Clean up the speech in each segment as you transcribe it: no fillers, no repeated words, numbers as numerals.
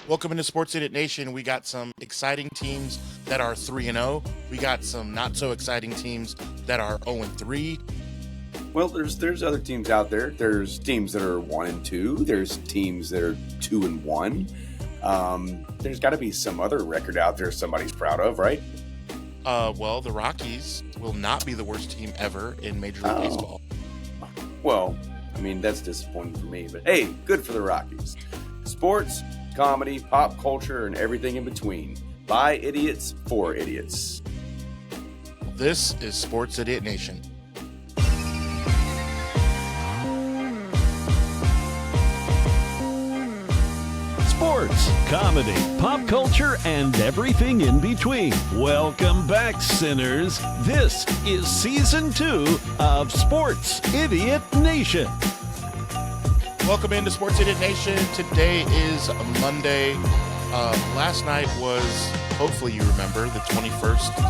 Welcome into Sports Idiot Nation. We got some exciting teams that are 3-0. We got some not so exciting teams that are 0-3. Well, there's other teams out there. There's teams that are 1-2. There's teams that are 2-1. There's got to be some other record out there somebody's proud of, right? Well, the Rockies will not be the worst team ever in Major League Baseball. Well, I mean, that's disappointing for me, but hey, good for the Rockies. Sports, comedy, pop culture, and everything in between. By idiots, for idiots. This is Sports Idiot Nation. Sports, comedy, pop culture, and everything in between. Welcome back, sinners. This is Season 2 of Sports Idiot Nation. Welcome into Sports Idiot Nation. Today is Monday. Last night was, hopefully you remember, the 21st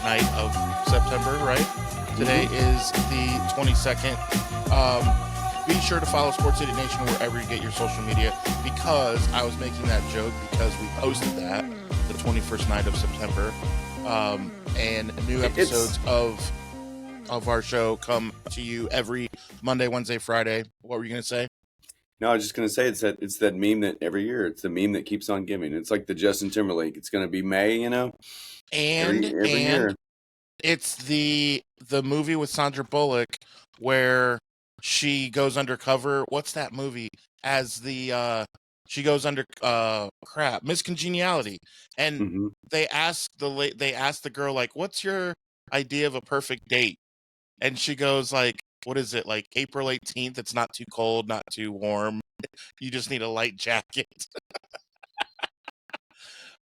night of September, right? Today is the 22nd. Be sure to follow Sports Idiot Nation wherever you get your social media, because I was making that joke because we posted that the 21st night of September. And new episodes of our show come to you every Monday, Wednesday, Friday. What were you going to say? No, I was just going to say it's that meme that every year, it's the meme that keeps on giving. It's like the Justin Timberlake. It's going to be May, you know? And every year. It's the movie with Sandra Bullock where she goes undercover. What's that movie? As she goes under Miss Congeniality, and they ask the girl, like, what's your idea of a perfect date? And she goes, like, what is it, like April 18th? It's not too cold, not too warm. You just need a light jacket.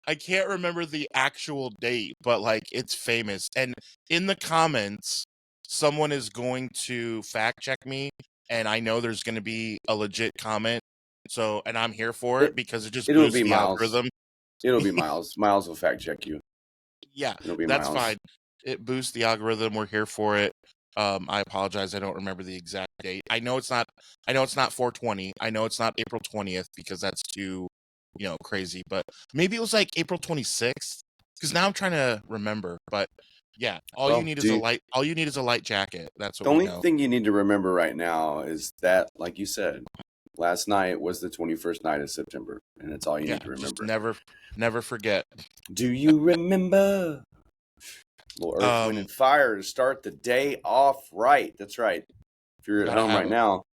I can't remember the actual date, but like it's famous. And in the comments, someone is going to fact check me, and I know there's going to be a legit comment. So, and I'm here for it because it just boosts the algorithm. It'll be Miles. Miles will fact check you. Yeah, It'll be that's Miles. fine. It boosts the algorithm. We're here for it. I apologize. I don't remember the exact date. I know it's not 420. I know it's not April 20th because that's too, crazy. But maybe it was like April 26th, because now I'm trying to remember. But yeah, all you need is a light jacket. That's what the only thing you need to remember right now is that, like you said, last night was the 21st night of September, and that's all you need to remember. Just never forget. Do you remember? Little Earth, Wind, and Fire to start the day off right. That's right. If you're at home right now,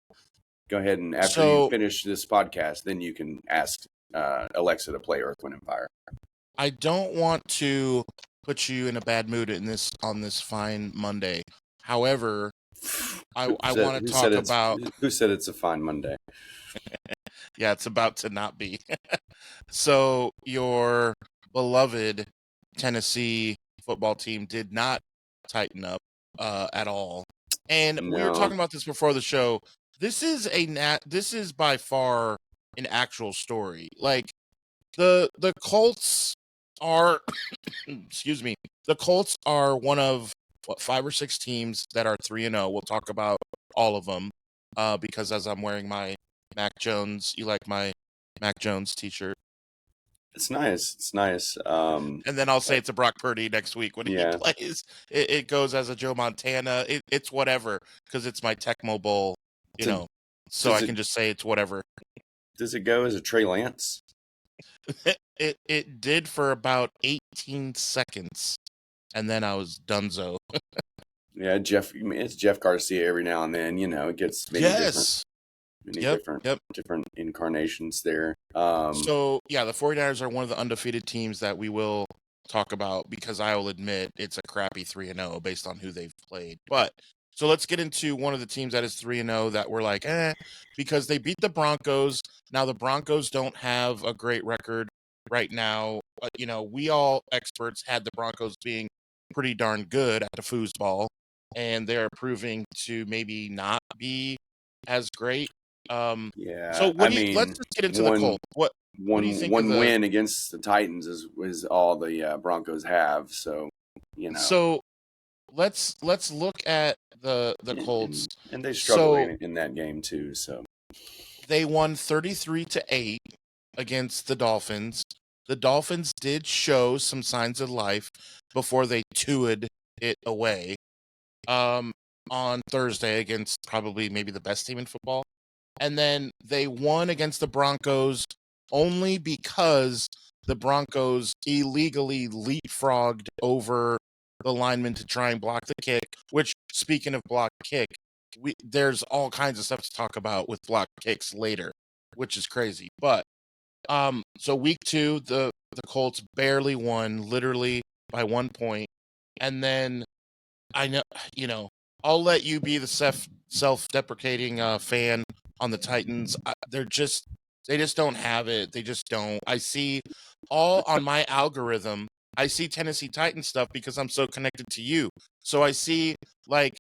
go ahead and after you finish this podcast, then you can ask Alexa to play Earth, Wind, and Fire. I don't want to put you in a bad mood on this fine Monday. However, I want to talk about... Who said it's a fine Monday? Yeah, it's about to not be. So your beloved Tennessee football team did not tighten up at all. And we were talking about this before the show. This is by far an actual story. Like the Colts are excuse me. The Colts are one of 5 or 6 teams that are 3-0. We'll talk about all of them because as I'm wearing my Mac Jones, you like my Mac Jones t-shirt? It's nice. And then I'll say it's a Brock Purdy next week when he plays. It goes as a Joe Montana. It's whatever, because it's my Tecmo Bowl, so I can just say it's whatever. Does it go as a Trey Lance? It did for about 18 seconds, and then I was donezo. Yeah, it's Jeff Garcia every now and then. It gets different incarnations there. So yeah, the 49ers are one of the undefeated teams that we will talk about, because I will admit it's a crappy 3-0 based on who they've played. But so let's get into one of the teams that is 3-0 that we're like, because they beat the Broncos. Now the Broncos don't have a great record right now. We all experts had the Broncos being pretty darn good at the foosball, and they're proving to maybe not be as great. So let's just get into the Colts. What do you think? One win against the Titans is all the Broncos have. So So let's look at the Colts, and they struggled in that game too. So they won 33-8. against the Dolphins. The Dolphins did show some signs of life before they 2'd it away on Thursday against probably maybe the best team in football. And then they won against the Broncos only because the Broncos illegally leapfrogged over the lineman to try and block the kick, which, speaking of block kick, there's all kinds of stuff to talk about with block kicks later, which is crazy. But so week 2, the Colts barely won, literally by 1 point. And then I know, I'll let you be the self-deprecating fan on the Titans. They just don't have it. They just don't. I see all on my algorithm. I see Tennessee Titans stuff because I'm so connected to you. So I see like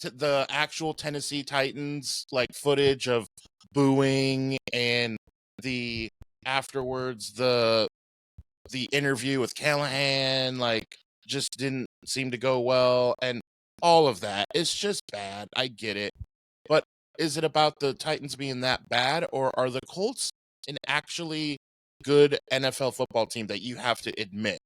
the actual Tennessee Titans like footage of booing and the afterwards the interview with Callahan like just didn't seem to go well, and all of that. It's just bad. I get it. But is it about the Titans being that bad, or are the Colts an actually good NFL football team that you have to admit?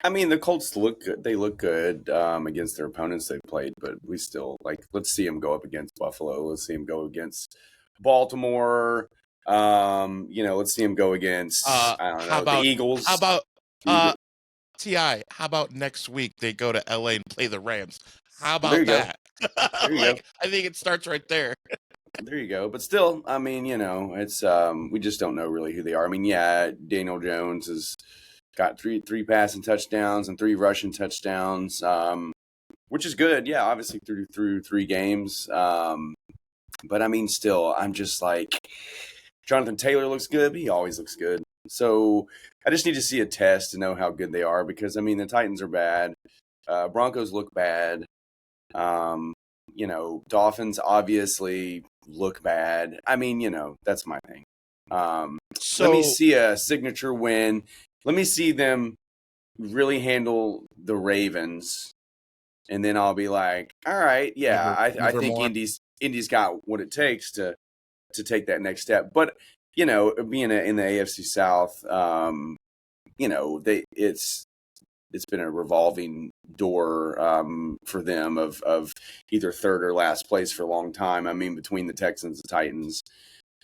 I mean, the Colts look good. They look good against their opponents they've played, but we still let's see them go up against Buffalo. Let's see them go against Baltimore. Let's see them go against the Eagles. How about T.I., how about next week they go to LA and play the Rams? How about that? There you go. I think it starts right there. There you go. But still, I mean, it's we just don't know really who they are. I mean, yeah, Daniel Jones has got three passing touchdowns and 3 rushing touchdowns, which is good. Yeah, obviously through 3 games. But I mean, still, I'm just like, Jonathan Taylor looks good, but he always looks good. So I just need to see a test to know how good they are, because I mean, the Titans are bad. Broncos look bad. Dolphins obviously look bad. I mean, that's my thing. Let me see a signature win. Let me see them really handle the Ravens, and then I'll be like, all right, yeah, I think Indy's got what it takes to take that next step. But being in the AFC South, it's been a revolving door for them of either third or last place for a long time. I mean, between the Texans and Titans,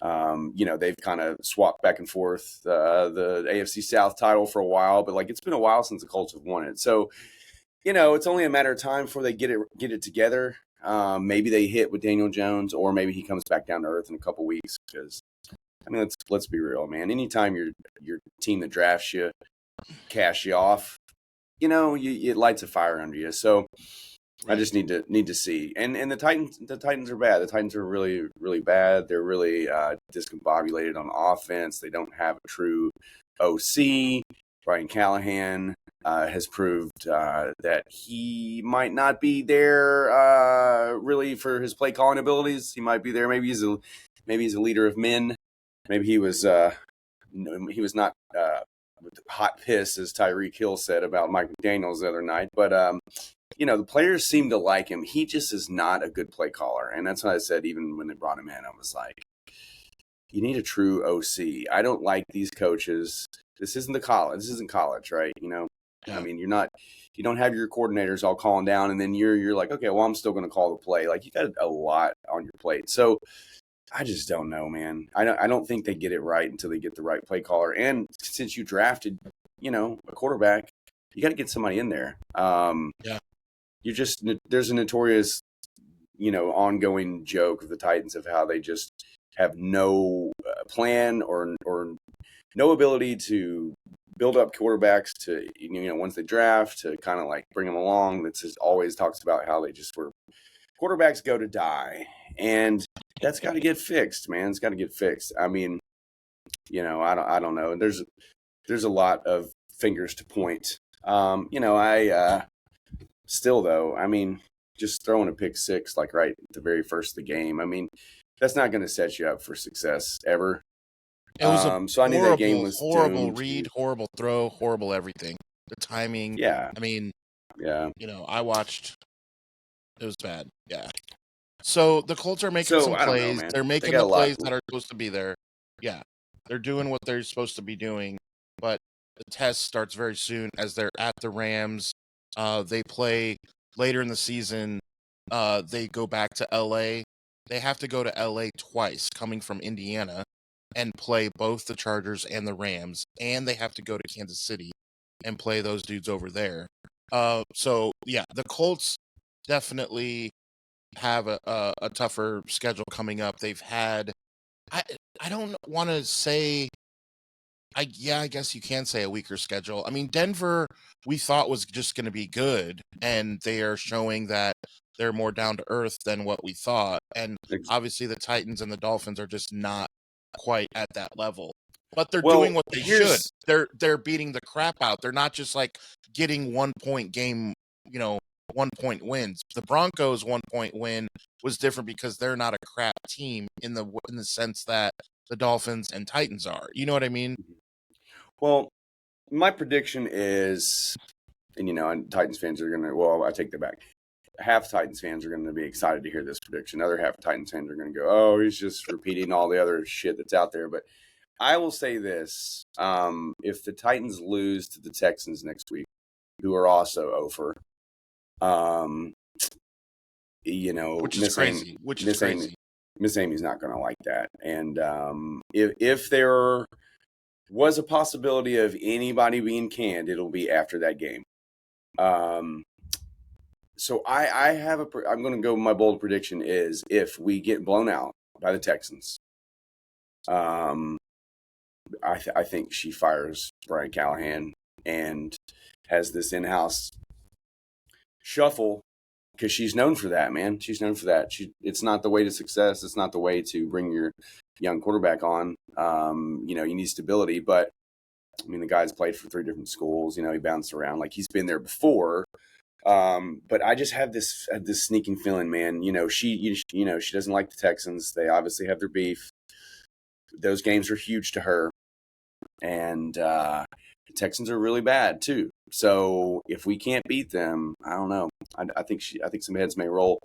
they've kind of swapped back and forth the AFC South title for a while, but it's been a while since the Colts have won it. So, it's only a matter of time before they get it together. Maybe they hit with Daniel Jones, or maybe he comes back down to earth in a couple weeks. Because, I mean, let's be real, man. Anytime your team that drafts you cash you off, it lights a fire under you. So right. I just need to see. And the Titans are bad. The Titans are really, really bad. They're really discombobulated on offense. They don't have a true OC. Brian Callahan has proved that he might not be there really for his play calling abilities. He might be there. Maybe he's a leader of men. Maybe he was not with the hot piss, as Tyreek Hill said about Mike McDaniels the other night. But the players seem to like him. He just is not a good play caller, and that's what I said. Even when they brought him in, I was like, you need a true OC. I don't like these coaches. This isn't college. This isn't college, right? Yeah. I mean, you don't have your coordinators all calling down, and then you're like, okay, well, I'm still going to call the play. You got a lot on your plate. So I just don't know, man. I don't think they get it right until they get the right play caller. And since you drafted, a quarterback, you got to get somebody in there. Yeah. There's a notorious, ongoing joke of the Titans of how they just have no plan or no ability to build up quarterbacks to, once they draft, to kind of bring them along. That's just always talks about how they just were quarterbacks go to die. And that's got to get fixed, man. It's got to get fixed. I mean, I don't know. There's a lot of fingers to point. Still though, I mean, just throwing a pick six, right at the very first of the game. I mean, that's not going to set you up for success ever. It was so I knew that game was horrible read, horrible throw, horrible everything. The timing. Yeah. I mean, yeah. I watched. It was bad. Yeah. So the Colts are making some plays. They're making the plays that are supposed to be there. Yeah. they're doing what they're supposed to be doing, but the test starts very soon as they're at the Rams. They play later in the season. They go back to LA. They have to go to LA twice, coming from Indiana, and play both the Chargers and the Rams, and they have to go to Kansas City and play those dudes over there. So yeah, the Colts definitely have a tougher schedule coming up. They've had I I don't want to say I guess you can say a weaker schedule. I mean, Denver we thought was just going to be good, and they are showing that they're more down to earth than what we thought. And obviously, the Titans and the Dolphins are just not quite at that level. But they're doing what they should. They're beating the crap out. They're not just like getting 1 point game, 1 point wins. The Broncos 1 point win was different because they're not a crap team in the sense that the Dolphins and Titans are. You know what I mean? Well, my prediction is, and Titans fans are going to, well, I take that back. Half Titans fans are going to be excited to hear this prediction. Other half Titans fans are going to go, oh, he's just repeating all the other shit that's out there. But I will say this. If the Titans lose to the Texans next week, who are also over, which is crazy. Miss Amy's not going to like that. And if there was a possibility of anybody being canned, it'll be after that game. So I'm going to go. My bold prediction is if we get blown out by the Texans, I think she fires Brian Callahan and has this in-house shuffle because she's known for that, man. She's known for that. It's not the way to success. It's not the way to bring your young quarterback on. You need stability, but I mean, the guy's played for 3 different schools. He bounced around like he's been there before. But I just have this sneaking feeling, man. She doesn't like the Texans. They obviously have their beef. Those games are huge to her, and the Texans are really bad too. So if we can't beat them, I don't know. I think some heads may roll.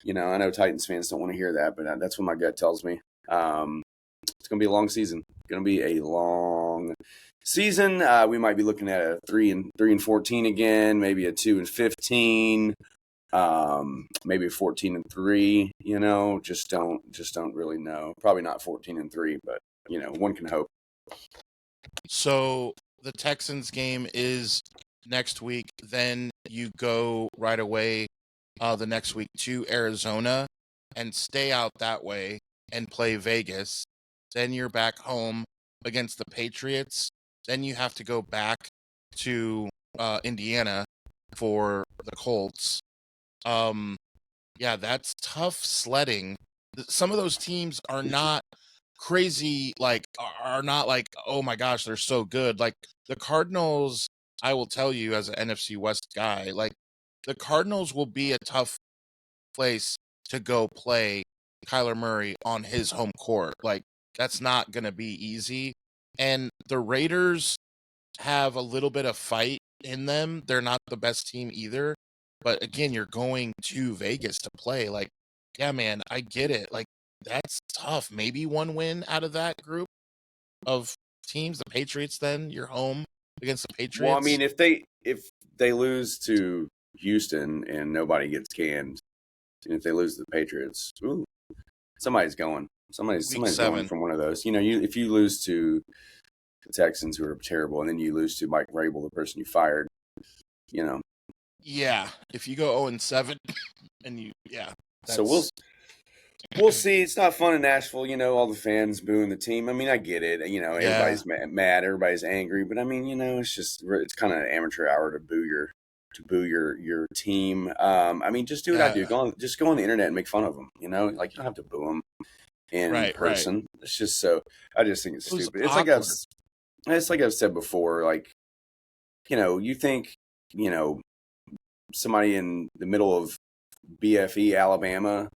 I know Titans fans don't want to hear that, but that's what my gut tells me. It's going to be a long season. Going to be a long season. We might be looking at a 3-14 again, maybe a 2-15, maybe a 14-3. Just don't really know. Probably not 14-3, but one can hope. So the Texans game is next week. Then you go right away the next week to Arizona and stay out that way and play Vegas. Then you're back home against the Patriots. Then you have to go back to Indiana for the Colts. Yeah, that's tough sledding. Some of those teams are not crazy, are not like, oh my gosh, they're so good. Like the Cardinals, I will tell you as an NFC West guy, like the Cardinals will be a tough place to go play Kyler Murray on his home court. Like that's not going to be easy. And the Raiders have a little bit of fight in them. They're not the best team either. But again, you're going to Vegas to play. Like, yeah, man, I get it. Like, that's tough. Maybe one win out of that group of teams. The Patriots, then you're home against the Patriots. Well, I mean, if they lose to Houston and nobody gets canned, and if they lose to the Patriots, somebody's going. Somebody's going from one of those. If you lose to the Texans, who are terrible, and then you lose to Mike Vrabel, the person you fired, Yeah, if you go 0-7, and So we'll see. It's not fun in Nashville. All the fans booing the team. I mean, I get it. Everybody's mad. Everybody's angry. But I mean, it's kind of amateur hour to boo your team. I mean, just do what I do. Go on the internet and make fun of them. You don't have to boo them in person. Right. It's just so. I just think it's stupid. It's like I've said before. Like, you think somebody in the middle of BFE, Alabama,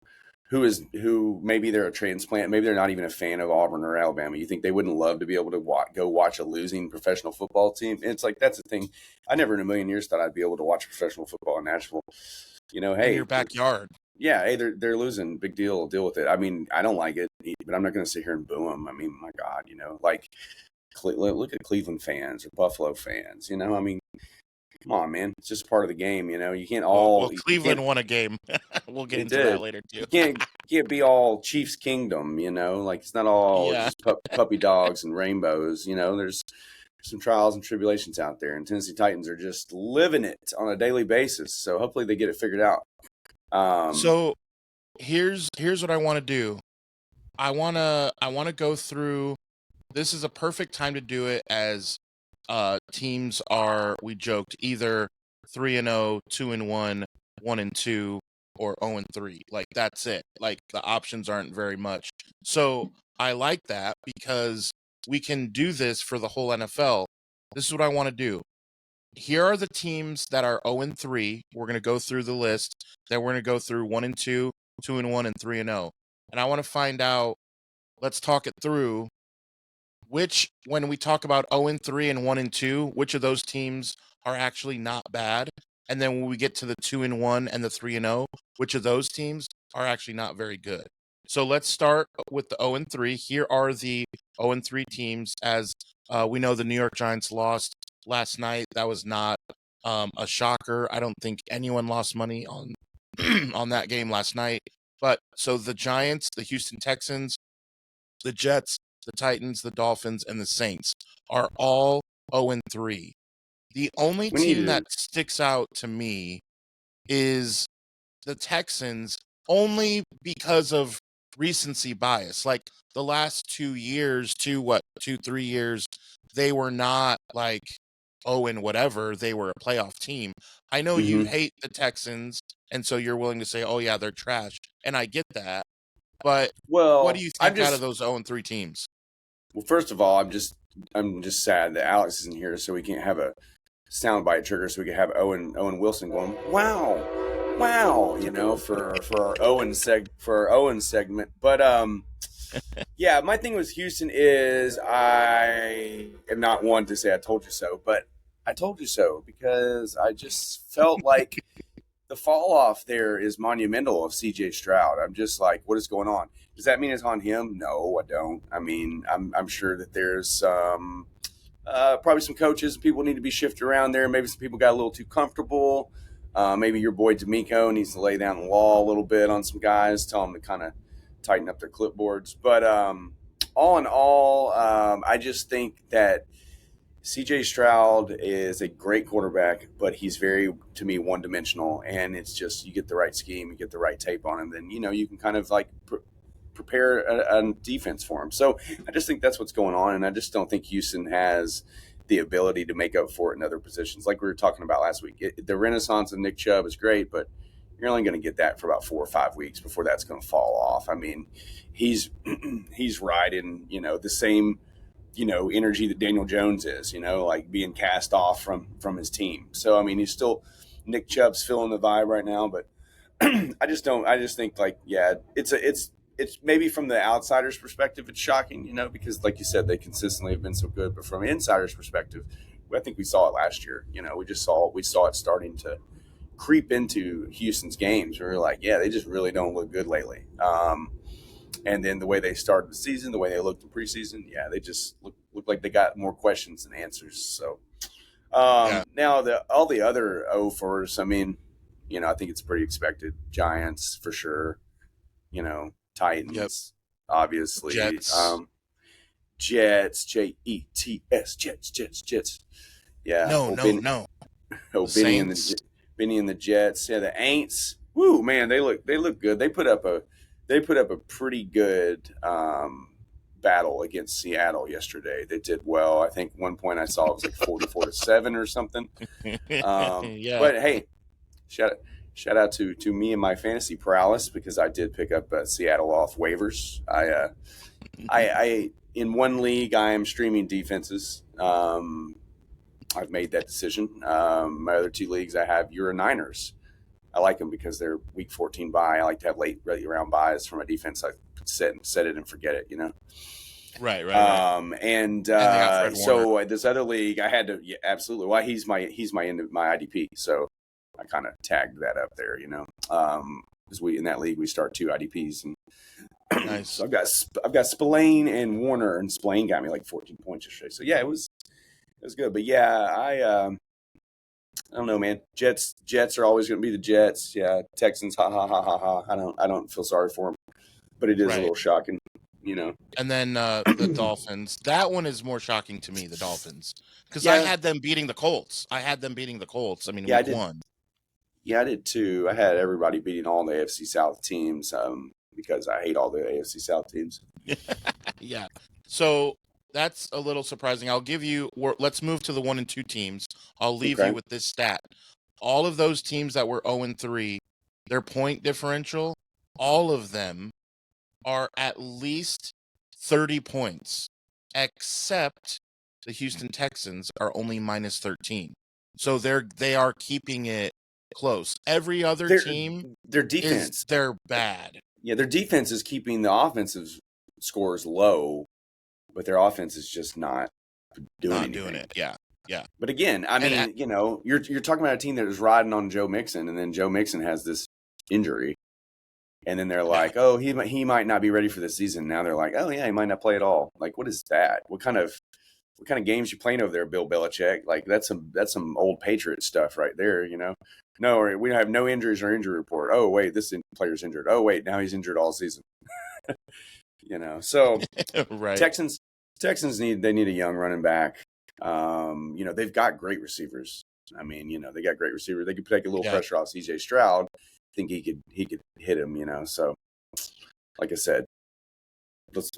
who maybe they're a transplant, maybe they're not even a fan of Auburn or Alabama. You think they wouldn't love to be able to go watch a losing professional football team? And it's like, that's the thing. I never in a million years thought I'd be able to watch professional football in Nashville. In your backyard. Yeah, hey, they're losing. Big deal. Deal with it. I mean, I don't like it, but I'm not going to sit here and boo them. I mean, my God, like look at Cleveland fans or Buffalo fans. I mean, come on, man. It's just part of the game. You can't Well, you Cleveland can't. won a game. We'll get They into that did. later too. You can't be all Chiefs Kingdom. Like it's not all Yeah. just puppy dogs and rainbows. There's some trials and tribulations out there, and Tennessee Titans are just living it on a daily basis. So hopefully they get it figured out. So here's what I want to do. I wanna go through. This is a perfect time to do it as teams are, we joked, either 3-0, 2-1, 1-2, or 0-3. Like that's it. Like the options aren't very much. So I like that because we can do this for the whole NFL. This is what I want to do. Here are the teams that are 0-3. We're going to go through the list. Then we're going to go through 1-2, 2-1, and 3-0. And I want to find out, let's talk it through, when we talk about 0-3 and 1-2, which of those teams are actually not bad? And then when we get to the 2-1 and the 3-0, which of those teams are actually not very good? So let's start with the 0-3. Here are the 0-3 teams. As we know, the New York Giants lost last night. That was not a shocker. I don't think anyone lost money on on that game last night. But so the Giants, the Houston Texans, the Jets, the Titans, the Dolphins, and the Saints are all 0-3. The only team that sticks out to me is the Texans, only because of recency bias. Like the last 2 years, 3 years, they were not like whatever. They were a playoff team. I know you hate the Texans, and so you're willing to say, oh yeah, they're trash. And I get that. But what do you think out of those 0-3 teams? Well, first of all, I'm just sad that Alex isn't here, so we can't have a soundbite trigger, so we can have Owen Wilson going, wow, for our Owen segment. But yeah, my thing with Houston is I am not one to say I told you so, but I told you so because I just felt like the fall off there is monumental of CJ Stroud. I'm just like, what is going on? Does that mean it's on him? No, I don't. I mean, I'm sure that there's probably some coaches, people need to be shifted around there. Maybe some people got a little too comfortable. Maybe your boy D'Amico needs to lay down the law a little bit on some guys, tell them to kind of tighten up their clipboards. But all in all, I just think that CJ Stroud is a great quarterback, but he's very, to me, one-dimensional. And it's just, you get the right scheme, you get the right tape on him, then, you can kind of like prepare a defense for him. So I just think that's what's going on. And I just don't think Houston has the ability to make up for it in other positions. Like we were talking about last week, the renaissance of Nick Chubb is great, but you're only going to get that for about 4 or 5 weeks before that's going to fall off. I mean, he's riding, the same, energy that Daniel Jones is, like being cast off from his team. So, I mean, he's still, Nick Chubb's feeling the vibe right now, but I just think like, yeah, it's maybe from the outsider's perspective, it's shocking, because like you said, they consistently have been so good, but from an insider's perspective, I think we saw it last year. We saw it starting to creep into Houston's games. We were like, yeah, they just really don't look good lately. And then the way they started the season, the way they looked in preseason, yeah, they just look like they got more questions than answers. So now all the other 0-4s, I mean, I think it's pretty expected. Giants for sure, Titans, obviously, Jets, Jets, Jets. Yeah, no. Oh, Benny and the Jets. Yeah, the Aints. Woo, man, they look good. They put up a pretty good battle against Seattle yesterday. They did well. I think one point I saw it was like 44-7 or something. Yeah. But hey, shout out to me and my fantasy prowess, because I did pick up Seattle off waivers. I in one league I am streaming defenses. I've made that decision. My other 2 leagues I have Euro Niners. I like them because they're week 14 bye. I like to have late round buys from a defense. I set it and forget it, Right. And so this other league, I had to, yeah, absolutely. Well, he's my IDP, so I kind of tagged that up there, because in that league we start 2 IDPs, and Nice. so I've got Spillane and Warner, and Spillane got me like 14 points yesterday. So yeah, it was good. But yeah, I don't know, man. Jets are always going to be the Jets. Yeah, Texans, ha ha ha ha ha. I don't feel sorry for them, but it is a little shocking, you know. And then the Dolphins. That one is more shocking to me. The Dolphins, because I had them beating the Colts. I mean, week 1. Yeah, I did too. I had everybody beating all the AFC South teams because I hate all the AFC South teams. Yeah. So that's a little surprising. Let's move to the 1 and 2 teams. I'll leave you with this stat. All of those teams that were 0-3, their point differential, all of them are at least 30 points, except the Houston Texans are only minus 13. So they are keeping it close. Every other team, their defense, they're bad. Yeah, their defense is keeping the offensive scores low, but their offense is just not doing it. Yeah. But again, I mean, you're talking about a team that is riding on Joe Mixon, and then Joe Mixon has this injury, and then they're like, oh, he might not be ready for this season. Now they're like, oh yeah, he might not play at all. Like, what is that? What kind of games you playing over there, Bill Belichick? Like, that's some old Patriot stuff right there, you know. No, we have no injuries or injury report. Oh wait, this player's injured. Oh wait, now he's injured all season. You know, so right. Texans need a young running back. They've got great receivers. I mean, they got great receivers. They could take a little pressure off CJ Stroud. I think he could hit him, So, like I said, let's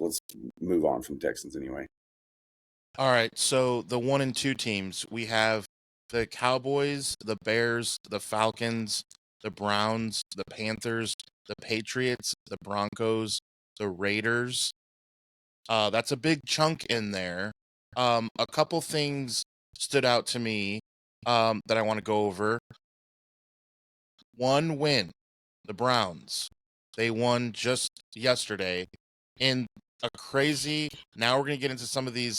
move on from Texans anyway. All right. So the 1 and 2 teams, we have the Cowboys, the Bears, the Falcons, the Browns, the Panthers, the Patriots, the Broncos, the Raiders. That's a big chunk in there. A couple things stood out to me that I want to go over. One win, the Browns. They won just yesterday in a crazy. Now we're going to get into some of the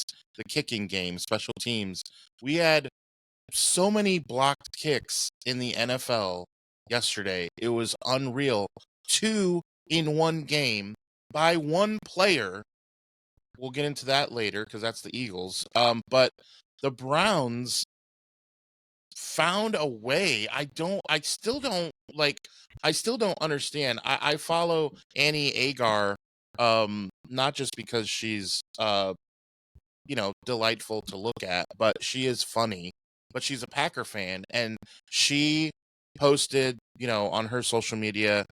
kicking games, special teams. We had so many blocked kicks in the NFL yesterday. It was unreal. 2 in one game by one player. We'll get into that later because that's the Eagles. But the Browns found a way. I still don't understand. I follow Annie Agar, not just because she's delightful to look at, but she is funny. But she's a Packer fan, and she posted, on her social media,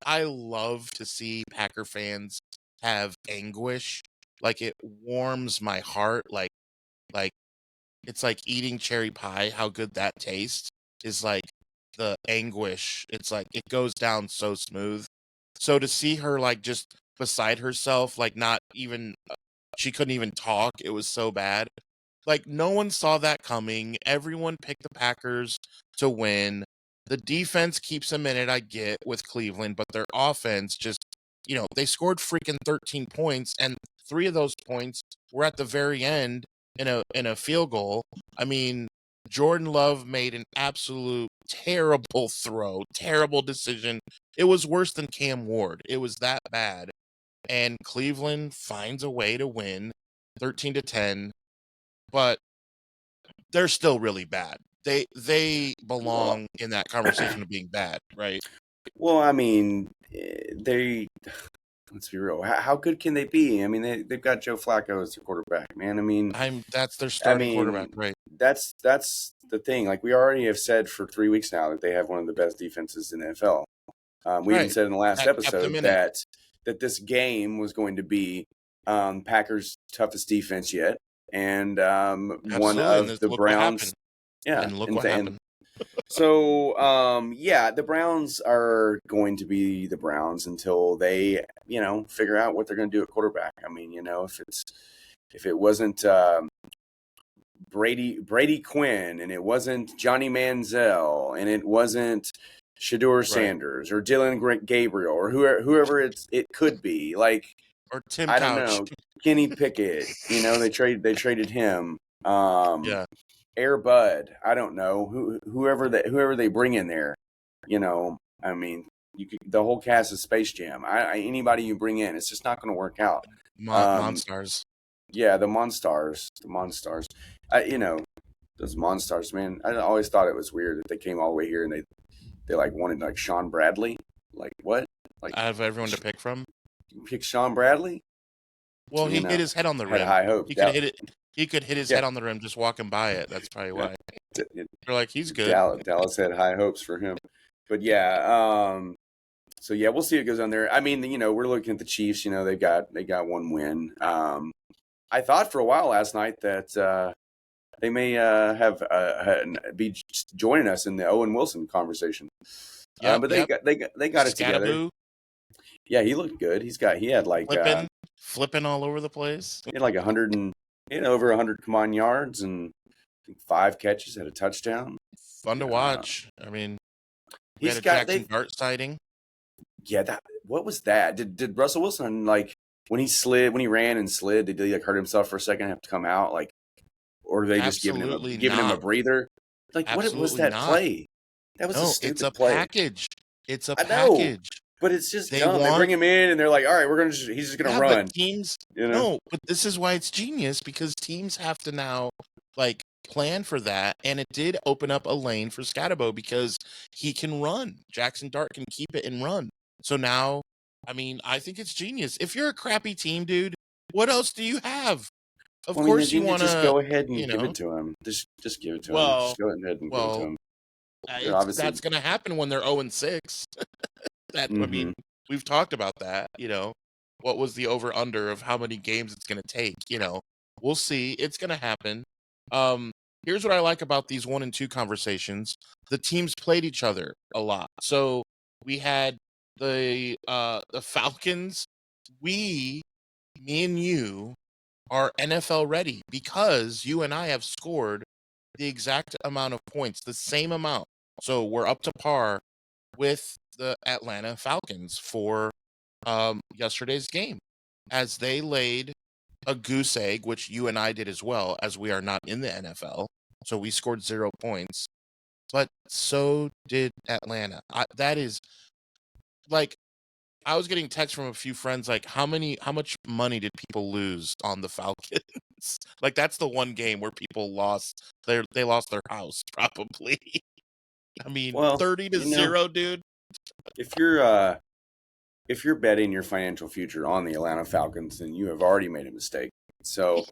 I love to see Packer fans have anguish. Like, it warms my heart. Like it's like eating cherry pie. How good that tastes is like the anguish. It's like it goes down so smooth. So to see her like just beside herself, like not even she couldn't even talk. It was so bad. Like, no one saw that coming. Everyone picked the Packers to win. The defense keeps them in it, I get, with Cleveland, but their offense just, they scored freaking 13 points, and 3 of those points were at the very end in a field goal. I mean, Jordan Love made an absolute terrible throw, terrible decision. It was worse than Cam Ward. It was that bad. And Cleveland finds a way to win 13-10. But they're still really bad. They belong in that conversation of being bad, right? Well, I mean, let's be real. How good can they be? I mean, they've got Joe Flacco as their quarterback, man. I mean, that's their starting quarterback, right? That's the thing. Like, we already have said for 3 weeks now that they have one of the best defenses in the NFL. We even said in the last episode that this game was going to be Packers' toughest defense yet. And one of the Browns. Yeah. And look what happened. So, the Browns are going to be the Browns until they, figure out what they're going to do at quarterback. I mean, if it wasn't Brady Quinn, and it wasn't Johnny Manziel, and it wasn't Shedeur Sanders or Dylan Gabriel or whoever it could be, like, or Tim I Couch. don't know, Kenny Pickett. They traded him. Air Bud. I don't know whoever they bring in there. I mean, the whole cast of Space Jam. Anybody you bring in, it's just not going to work out. Monstars. Yeah, the Monstars. Those Monstars, man. I always thought it was weird that they came all the way here and they like wanted like Sean Bradley. Like what? Like I have everyone to pick from. You pick Sean Bradley? Well, he hit his head on the rim. High hopes. He could hit it. He could hit his head on the rim just walking by it. That's probably why. They're like, he's good. Dallas had high hopes for him. But yeah, so yeah, we'll see what goes on there. I mean, we're looking at the Chiefs. They got one win. I thought for a while last night that they may be joining us in the Owen Wilson conversation. But they got it together. Yeah, he looked good. He had like flipping all over the place. He had like over 100 combined yards and I think 5 catches, had a touchdown. Fun to watch. I mean, we had a Jackson Dart sighting. Yeah, what was that? Did Russell Wilson when he ran and slid, did he hurt himself for a second and have to come out? Or are they just giving him a breather? What was that play? That was a stupid play. Package. It's a package. But it's just dumb. They bring him in and they're like, all right, he's just gonna run. But teams no, but this is why it's genius, because teams have to now plan for that, and it did open up a lane for Scatterbo because he can run. Jackson Dart can keep it and run. So now, I mean, I think it's genius. If you're a crappy team, dude, what else do you have? Of course you want to just go ahead and give it to him. Just give it to him. Just go ahead and give it to him. That's going to happen when they're 0-6. I mean, we've talked about that. What was the over under of how many games it's going to take? We'll see. It's going to happen. Here's what I like about these 1 and 2 conversations. The teams played each other a lot. So we had the Falcons. Me and you are NFL ready because you and I have scored the exact amount of points, the same amount. So we're up to par with the Atlanta Falcons for yesterday's game, as they laid a goose egg, which you and I did as well, as we are not in the NFL. So we scored 0 points, but so did Atlanta. That is I was getting texts from a few friends how much money did people lose on the Falcons? That's the one game where people lost they lost their house probably. I mean, 30-0, dude. If you're betting your financial future on the Atlanta Falcons, then you have already made a mistake. So,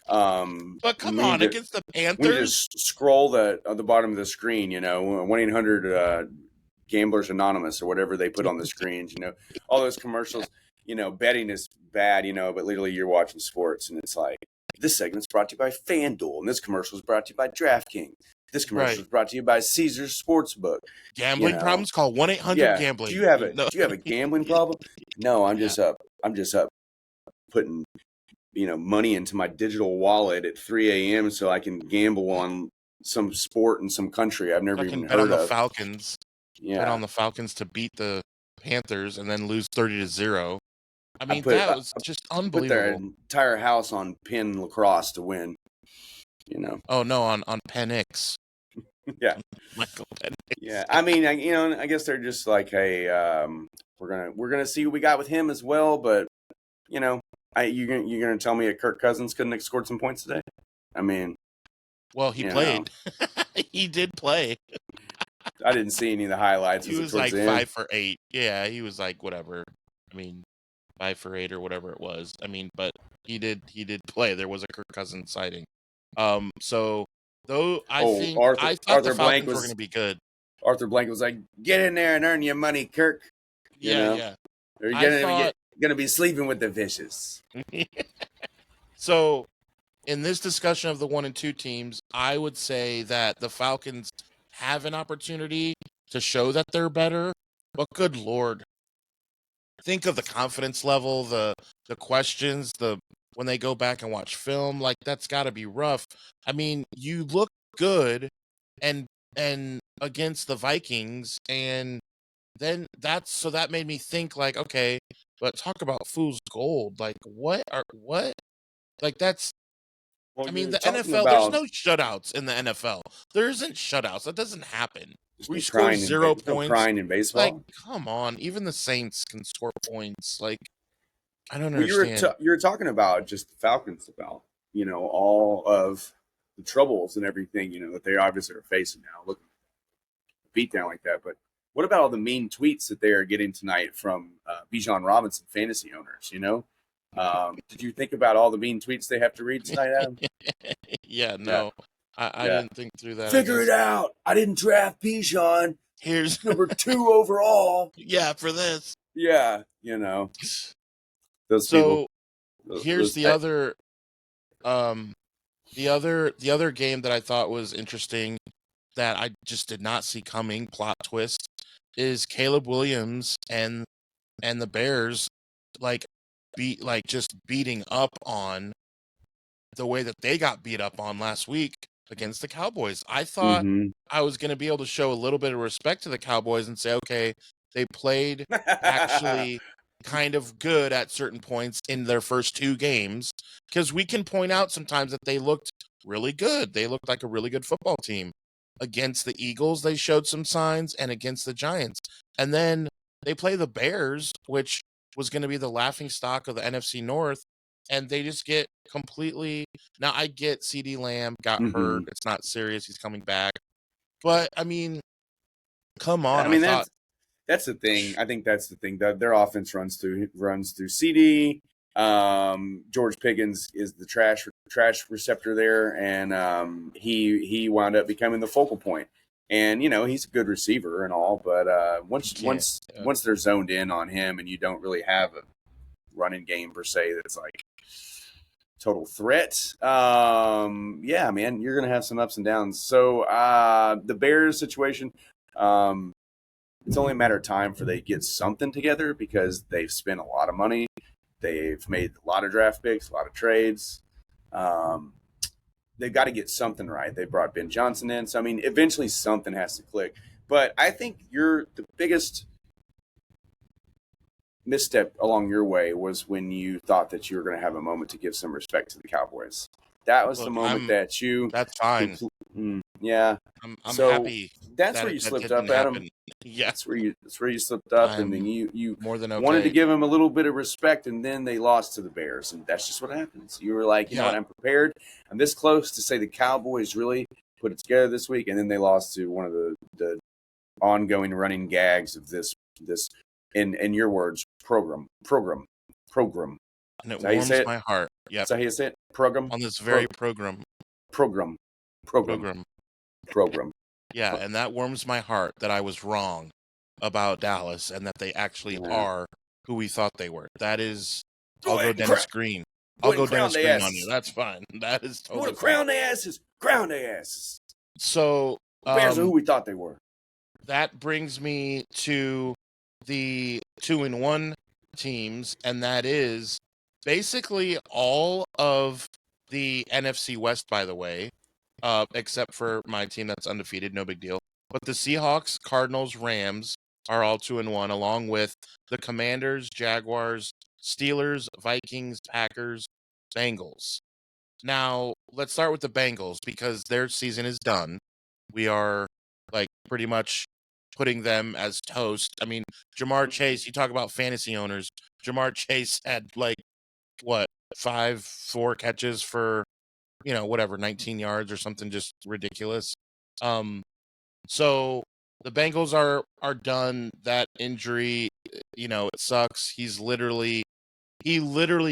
but come on, against the Panthers, we just scroll on the bottom of the screen. 1-800 Gamblers Anonymous or whatever they put on the screens. All those commercials. Betting is bad. But literally you're watching sports, and it's like this segment's brought to you by FanDuel, and this commercial is brought to you by DraftKings. This commercial is brought to you by Caesars Sportsbook. Gambling problems? Call 1-800-GAMBLING. Do you have a gambling problem? No, I'm just up putting money into my digital wallet at 3 a.m. so I can gamble on some sport in some country I've never even heard of. Bet on the Falcons. Yeah. Bet on the Falcons to beat the Panthers and then lose 30-0. I mean, that was just unbelievable. Put their entire house on Penn Lacrosse to win. Oh no, on Penn X. Yeah, Michael Penn X. Yeah, I mean, I guess they're just like, hey, we're gonna see what we got with him as well. But you're gonna tell me that Kirk Cousins couldn't have scored some points today? I mean, well, he played. He did play. I didn't see any of the highlights. He was 5 for 8. Yeah, he was whatever. I mean, 5 for 8 or whatever it was. I mean, but he did play. There was a Kirk Cousins sighting. So though I thought the Falcons were going to be good. Arthur Blank was like, "Get in there and earn your money, Kirk." Yeah. Or you're gonna be sleeping with the vicious. So, in this discussion of the 1 and 2 teams, I would say that the Falcons have an opportunity to show that they're better. But good Lord, think of the confidence level, the questions, when they go back and watch film, that's got to be rough. I mean, you look good and against the Vikings, and then that made me think okay, but talk about fool's gold. What? That's Well, I mean, the NFL, there's no shutouts in the NFL. There isn't shutouts. That doesn't happen. There's where you score 0 points. No crying in Like, baseball. come on. Even the Saints can score points. Like, I don't Well, understand. you were talking about just the Falcons, about all of the troubles and everything that they obviously are facing now. Looking beat down like that, but what about all the mean tweets that they are getting tonight from Bijan Robinson fantasy owners? Did you think about all the mean tweets they have to read tonight, Adam? Yeah, no. Yeah. I didn't think through that. Figure it out. I didn't draft Bijan. Here's number 2 overall. Yeah, for this. Yeah, those people. Here's the other the other game that I thought was interesting that I just did not see coming, plot twist, is Caleb Williams and the Bears just beating up on the way that they got beat up on last week against the Cowboys. I thought I was going to be able to show a little bit of respect to the Cowboys and say, okay, they played actually kind of good at certain points in their first 2 games, because we can point out sometimes that they looked really good. They looked like a really good football team. Against the Eagles, they showed some signs, and against the Giants. And then they play the Bears, which was going to be the laughingstock of the NFC North, and they just get completely... Now, I get CeeDee Lamb got hurt. It's not serious. He's coming back. But, I mean, come on. I mean, that's the thing. I think that's the thing. Their offense runs through CeeDee. George Pickens is the trash receptor there, and he wound up becoming the focal point. And he's a good receiver and all, but once they're zoned in on him, and you don't really have a running game per se that's like total threat, yeah, man, you're gonna have some ups and downs. So the Bears situation, it's only a matter of time for they get something together, because they've spent a lot of money. They've made a lot of draft picks, a lot of trades. They've got to get something right. They brought Ben Johnson in. So, I mean, eventually something has to click. But I think the biggest misstep along your way was when you thought that you were going to have a moment to give some respect to the Cowboys. That was the moment that you... That's fine. Yeah. I'm so happy. That's where you slipped up, Adam. Yeah. That's where you slipped up, and then you more than okay. wanted to give them a little bit of respect, and then they lost to the Bears, and that's just what happens. You were like, you know what, I'm prepared. I'm this close to say the Cowboys really put it together this week, and then they lost to one of the ongoing running gags of this in your words, program. And it warms my heart. Yeah. That's how you say it? Program? On this very program. Program. Yeah, and that warms my heart that I was wrong about Dallas, and that they actually are who we thought they were. That is... I'll go Dennis Green. I'll go Dennis Green on you. That's fine. That is totally fine. Crown their asses. Crown their asses. So... Bears are who we thought they were. That brings me to the 2-1 teams, and that is basically all of the NFC West, by the way, except for my team that's undefeated, no big deal. But the Seahawks, Cardinals, Rams are all 2-1, along with the Commanders, Jaguars, Steelers, Vikings, Packers, Bengals. Now, let's start with the Bengals, because their season is done. We are, pretty much putting them as toast. I mean, Jamar Chase, you talk about fantasy owners. Jamar Chase had, 4 catches for, 19 yards or something just ridiculous. So the Bengals are done. That injury, it sucks. He literally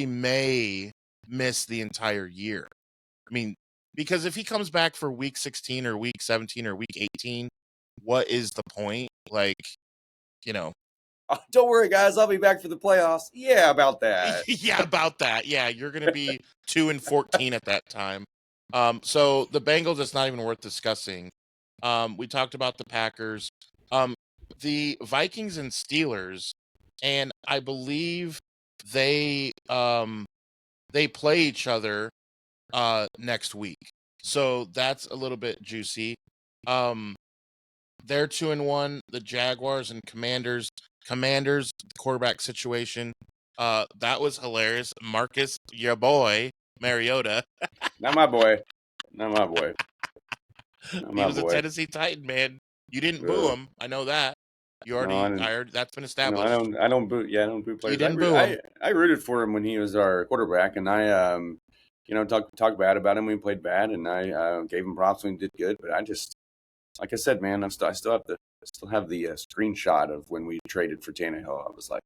may miss the entire year. I mean, because if he comes back for week 16 or week 17 or week 18, what is the point? Don't worry, guys. I'll be back for the playoffs. Yeah, about that. Yeah, about that. Yeah, you're going to be 2-14 at that time. So the Bengals, it's not even worth discussing. We talked about the Packers. The Vikings and Steelers, and I believe they play each other next week. So that's a little bit juicy. They're 2-1. The Jaguars and Commanders, quarterback situation. That was hilarious. Marcus, your boy, Mariota. Not my boy. He was a Tennessee Titan, man. You didn't boo him. I know that. You No, I already. didn't. I heard that's been No, established. I don't boot. Yeah, I don't boot You players. didn't boo him. I rooted for him when he was our quarterback, and talk bad about him when he played bad, and I gave him props when he did good. But I just, like I said, man, I still have the screenshot of when we traded for Tannehill. I was like,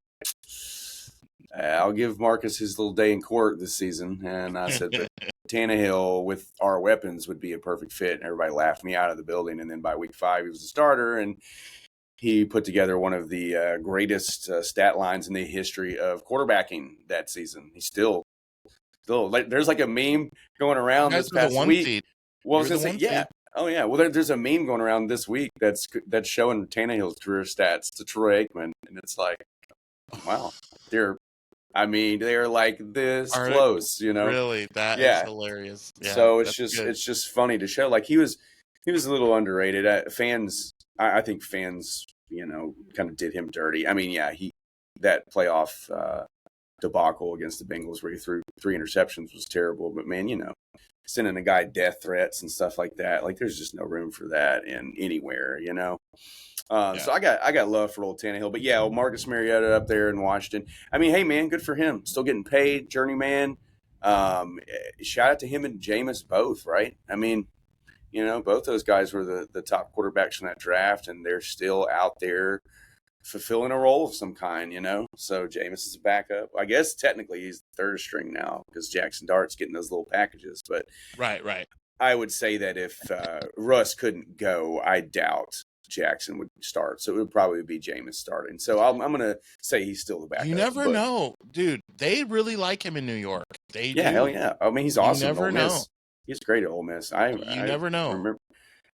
I'll give Marcus his little day in court this season, and I said, but Tannehill with our weapons would be a perfect fit, and everybody laughed me out of the building. And then by week 5, he was a starter, and he put together one of the greatest stat lines in the history of quarterbacking that season. He's still like, there's like a meme going You around guys this were the past 1 week. seed. Well, I You was were gonna the say, 1 yeah. seed. Oh yeah. Well, there's a meme going around this week that's showing Tannehill's career stats to Troy Aikman, and it's like, wow, they're like this Are close, really? That is Yeah. hilarious. Yeah, So that's good. it's just funny to show. Like he was a little underrated. I think fans, kind of did him dirty. I mean, yeah, that playoff debacle against the Bengals where he threw 3 interceptions was terrible. But man, sending a guy death threats and stuff like that, like there's just no room for that in anywhere, So I got love for old Tannehill. But yeah, Marcus Mariota up there in Washington. I mean, hey man, good for him. Still getting paid, journeyman. Shout out to him and Jameis both, right? I mean, both those guys were the top quarterbacks in that draft, and they're still out there fulfilling a role of some kind, So Jameis is a backup. I guess technically he's the third string now because Jackson Dart's getting those little packages. But Right. I would say that if Russ couldn't go, I doubt Jackson would start. So it would probably be Jameis starting. So I'm going to say he's still the backup. You never know, dude. They really like him in New York. They do. Hell yeah. I mean, he's awesome. You never know. He's great at Ole Miss. You never know. Remember,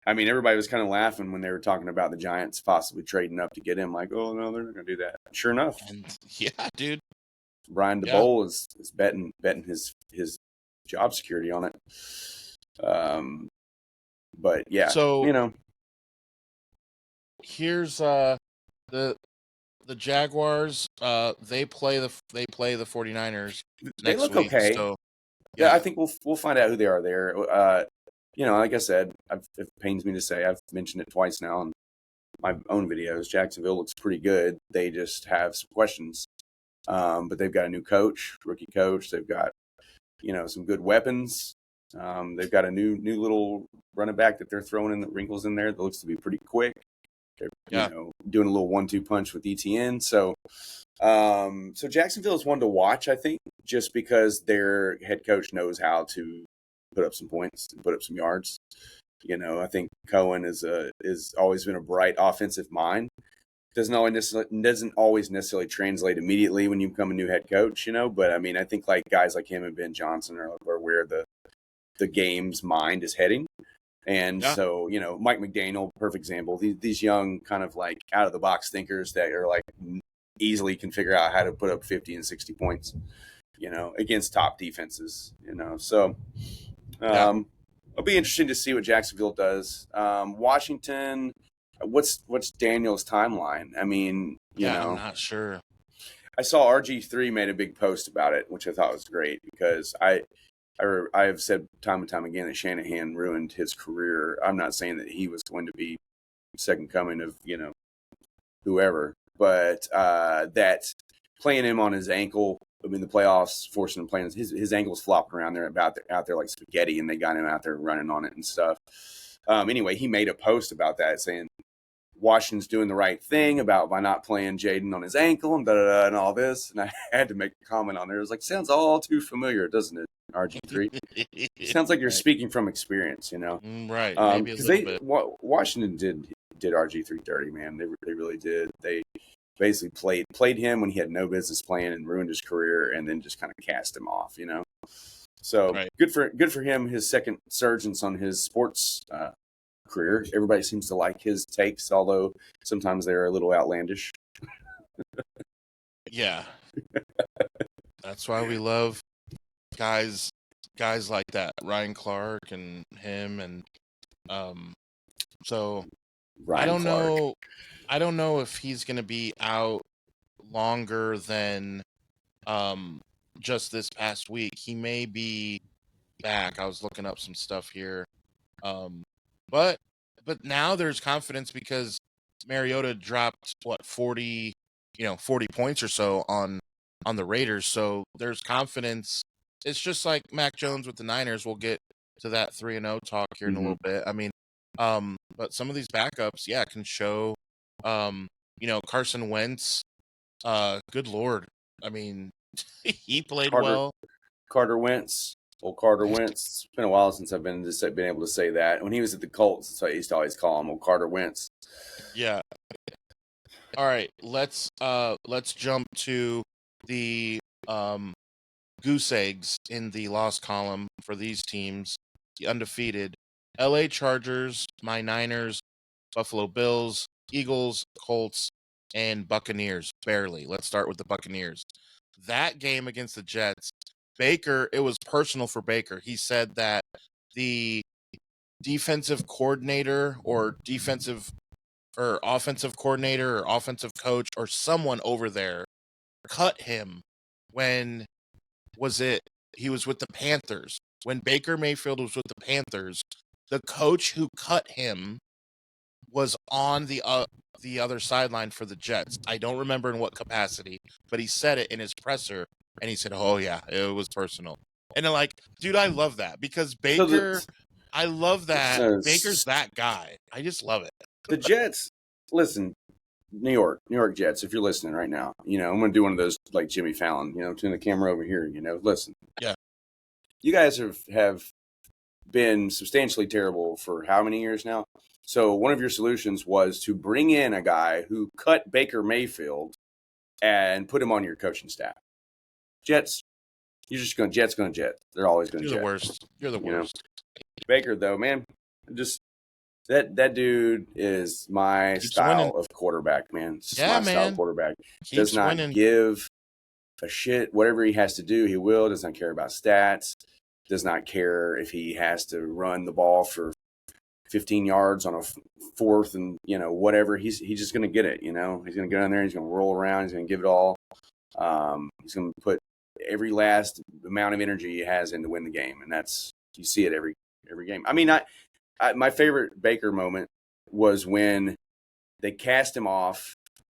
I mean, everybody was kind of laughing when they were talking about the Giants possibly trading up to get him. Like, oh no, they're not going to do that. Sure enough, yeah, dude. Brian DeBole is betting his job security on it. But yeah, so here's the Jaguars. They play the 49ers. They look week, okay. So yeah, I think we'll find out who they are there. Like I said, it pains me to say I've mentioned it twice now in my own videos. Jacksonville looks pretty good. They just have some questions, but they've got a new rookie coach. They've got some good weapons. They've got a new little running back that they're throwing in the wrinkles in there that looks to be pretty quick. They're doing a little 1-2 punch with ETN. So Jacksonville is one to watch, I think, just because their head coach knows how to put up some points and put up some yards. I think Cohen is always been a bright offensive mind. Doesn't always necessarily translate immediately when you become a new head coach, But I mean, I think like guys like him and Ben Johnson are where the game's mind is heading. And so, Mike McDaniel, perfect example. These young kind of like out of the box thinkers that are like easily can figure out how to put up 50 and 60 points, against top defenses, So it'll be interesting to see what Jacksonville does. Washington, what's Daniel's timeline? I mean, I'm not sure. I saw RG3 made a big post about it, which I thought was great because I have said time and time again that Shanahan ruined his career. I'm not saying that he was going to be second coming of, whoever, but that playing him on his ankle, I mean, the playoffs forcing him playing his ankle's flopping around there out there like spaghetti, and they got him out there running on it and stuff. Anyway, he made a post about that saying Washington's doing the right thing by not playing Jaden on his ankle and and all this. And I had to make a comment on there. It was like, sounds all too familiar, doesn't it, RG3? Sounds like you're speaking from experience, Right. Maybe a little bit. Washington did RG3 dirty, man. They really did. They basically played him when he had no business playing and ruined his career, and then just kind of cast him off, So good for him. His second surgence on his sports career. Everybody seems to like his takes, although sometimes they're a little outlandish. Yeah, that's why we love guys like that, Ryan Clark and him, and so Ryan Clark. I don't know if he's going to be out longer than just this past week. He may be back. I was looking up some stuff here. But but now there's confidence because Mariota dropped 40 points or so on the Raiders. So there's confidence. It's just like Mac Jones with the Niners. We'll get to that 3-0 talk here in a little bit. I mean, but some of these backups, can show, Carson Wentz. Good Lord. I mean, he played well. Carter Wentz. Old Carter Wentz. It's been a while since I've been able to say that. When he was at the Colts, that's what I used to always call him, Old Carter Wentz. Yeah. All right, let's jump to the goose eggs in the loss column for these teams. The undefeated LA Chargers, my Niners, Buffalo Bills, Eagles, Colts, and Buccaneers. Barely. Let's start with the Buccaneers. That game against the Jets, Baker, it was personal for Baker. He said that the defensive coordinator or offensive coordinator or offensive coach or someone over there cut him when he was with the Panthers. When Baker Mayfield was with the Panthers, the coach who cut him was on the other sideline for the Jets. I don't remember in what capacity, but he said it in his presser, and he said, "Oh yeah, it was personal." And they're like, dude, I love that because Baker. I love that Baker's that guy. I just love it. The Jets, listen, New York Jets. If you're listening right now, I'm going to do one of those like Jimmy Fallon. Turn the camera over here. Listen. Yeah. You guys have been substantially terrible for how many years now? So one of your solutions was to bring in a guy who cut Baker Mayfield and put him on your coaching staff. Jets, you're just going Jets going Jet. They're always going to Jet. You're the worst. You're the worst. Baker, though, man, just that dude is my style of quarterback, man. It's my style of quarterback. Does not give a shit. Whatever he has to do, he will. Does not care about stats. Does not care if he has to run the ball for 15 yards on a fourth and, whatever. He's just going to get it, He's going to go in there. He's going to roll around. He's going to give it all. He's going to put every last amount of energy he has in to win the game. And you see it every game. I mean, my favorite Baker moment was when they cast him off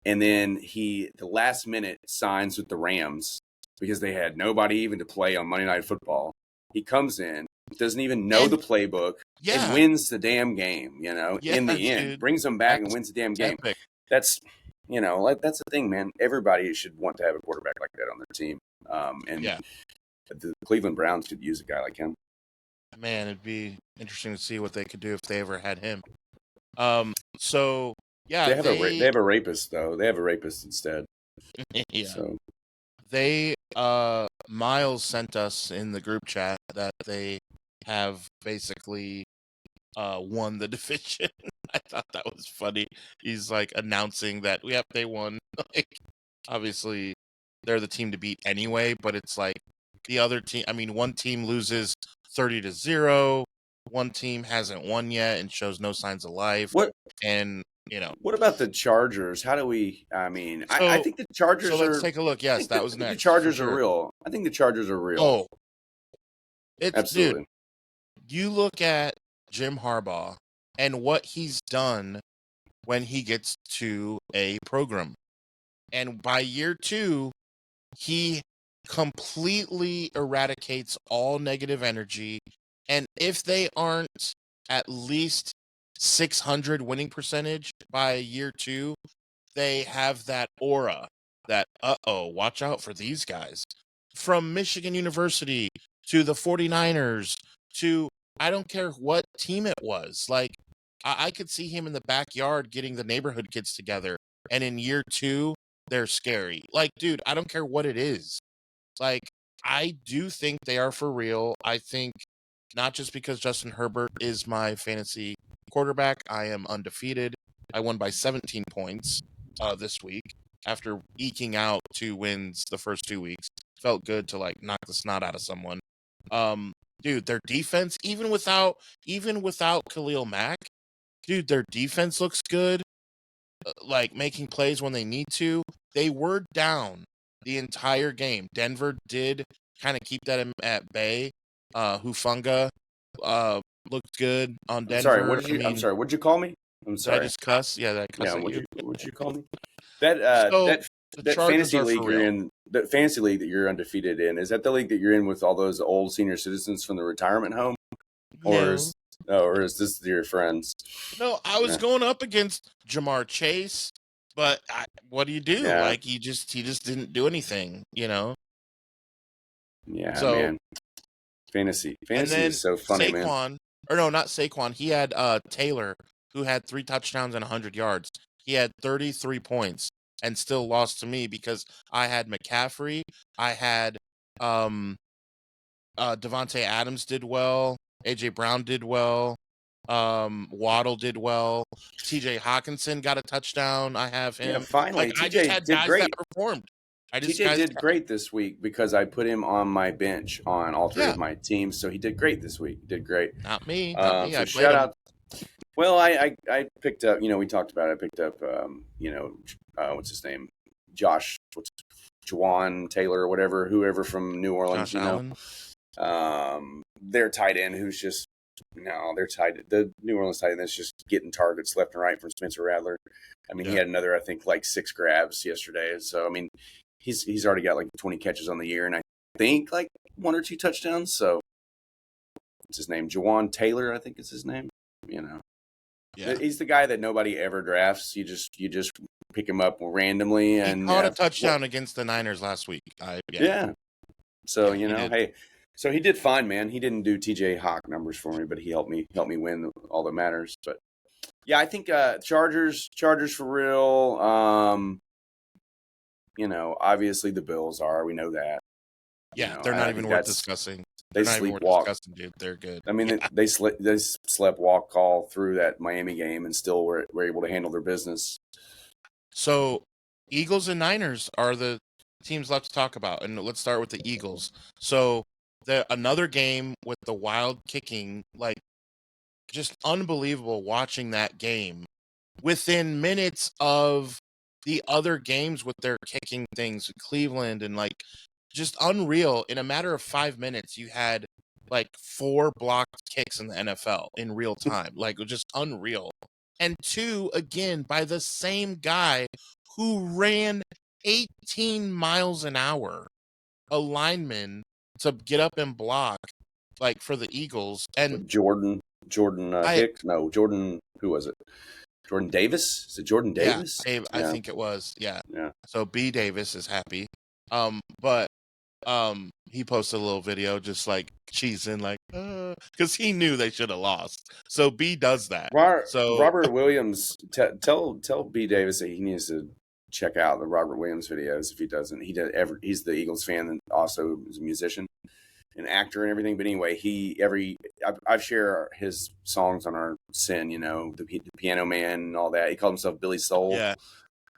and then the last minute signs with the Rams because they had nobody even to play on Monday Night Football. He comes in, doesn't even know the playbook, and wins the damn game, in the end. Dude. Brings them back and wins the damn game. Epic. That's, that's the thing, man. Everybody should want to have a quarterback like that on their team. The Cleveland Browns could use a guy like him. Man, it'd be interesting to see what they could do if they ever had him. So yeah, they have a rapist though. They have a rapist instead. Yeah. So they Miles sent us in the group chat that they have basically won the division. I thought that was funny. He's like announcing that they won. Like, obviously they're the team to beat anyway, but it's like the other team. I mean, one team loses 30-0. One team hasn't won yet and shows no signs of life. What? And what about the Chargers? How do we? I mean, I think the Chargers. So let's take a look. Yes, that was next. The Chargers are real. I think the Chargers are real. Oh, absolutely. Dude, you look at Jim Harbaugh and what he's done when he gets to a program, and by year 2, he completely eradicates all negative energy. And if they aren't at least 600 winning percentage by year 2, they have that aura that, watch out for these guys. From Michigan University to the 49ers to, I don't care what team it was. Like, I could see him in the backyard getting the neighborhood kids together. And in year 2, they're scary. Like, dude, I don't care what it is. Like, I do think they are for real. I think not just because Justin Herbert is my fantasy quarterback. I am undefeated. I won by 17 points this week after eking out 2 wins the first 2 weeks. Felt good to like knock the snot out of someone. Dude, their defense, even without Khalil Mack, dude, their defense looks good. Like making plays when they need to. They were down the entire game. Denver did kind of keep that at bay. Hufanga looked good on I'm sorry. Denver. I'm sorry. What did you call me? I'm Did I sorry. just cuss? Yeah, did I cuss Yeah. at you? What'd you call me? That So the that Chargers fantasy are league for you're real. in, that fantasy league that you're undefeated in, is that the league that you're in with all those old senior citizens from the retirement home, or No. is this your friends? No, I was Yeah. going up against Jamar Chase, but what do you do? Yeah. Like he just didn't do anything, you know. Yeah, So man. Fantasy and then is so funny, man. Saquon, or no, not Saquon. He had Taylor, who had 3 touchdowns and 100 yards. He had 33 points and still lost to me because I had McCaffrey. I had um Devontae Adams did well. AJ Brown did well. Waddle did well. TJ Hawkinson got a touchdown. I have Yeah, him. finally, Like I just TJ had did guys that great. performed. TJ did great this week because I put him on my bench on all three Yeah, of my teams, so he did great this week. He did great. not me, not me. So I played shout him. out. Well, I picked up. We talked about it. I picked up. What's his name? Josh. What's Juwan Taylor or whatever, whoever from New Orleans. Josh Allen. Their tight end who's just their the New Orleans tight end that's just getting targets left and right from Spencer Rattler. I mean, he had another, I think, like 6 grabs yesterday. So I mean, he's already got like 20 catches on the year, and I think like 1 or 2 touchdowns. So what's his name? Juwan Taylor, I think is his name. Yeah. He's the guy that nobody ever drafts. You just pick him up randomly, and He caught a touchdown against the Niners last week. Yeah. So Yeah, hey, so he did fine, man. He didn't do TJ Hawk numbers for me, but he helped me win all that matters. But yeah, I think Chargers for real. Obviously the Bills are. We know that. Yeah, they're not even worth discussing. They They're not even worth sleepwalk. discussing, dude. They're good. I mean, they slept walk all through that Miami game and still were able to handle their business. So, Eagles and Niners are the teams left to talk about, and let's start with the Eagles. So, another game with the wild kicking, like just unbelievable watching that game within minutes of the other games with their kicking things, Cleveland and like just unreal. In a matter of 5 minutes, you had like 4 blocked kicks in the NFL in real time. Like it was just unreal. And 2, again, by the same guy who ran 18 miles an hour, a lineman, to get up and block, like for the Eagles. And Jordan Hicks? No, Jordan, who was it? Jordan Davis? Is it Jordan Davis? Yeah, I think it was. Yeah. Yeah. So B Davis is happy. But he posted a little video just like cheesing, like, because he knew they should have lost. So B does that. Robert Williams, tell B Davis that he needs to check out the Robert Williams videos if he doesn't. He's the Eagles fan and also is a musician, an actor and everything. But anyway, I've shared his songs on our Sin, the Piano Man and all that. He called himself Billy Soul. Yeah.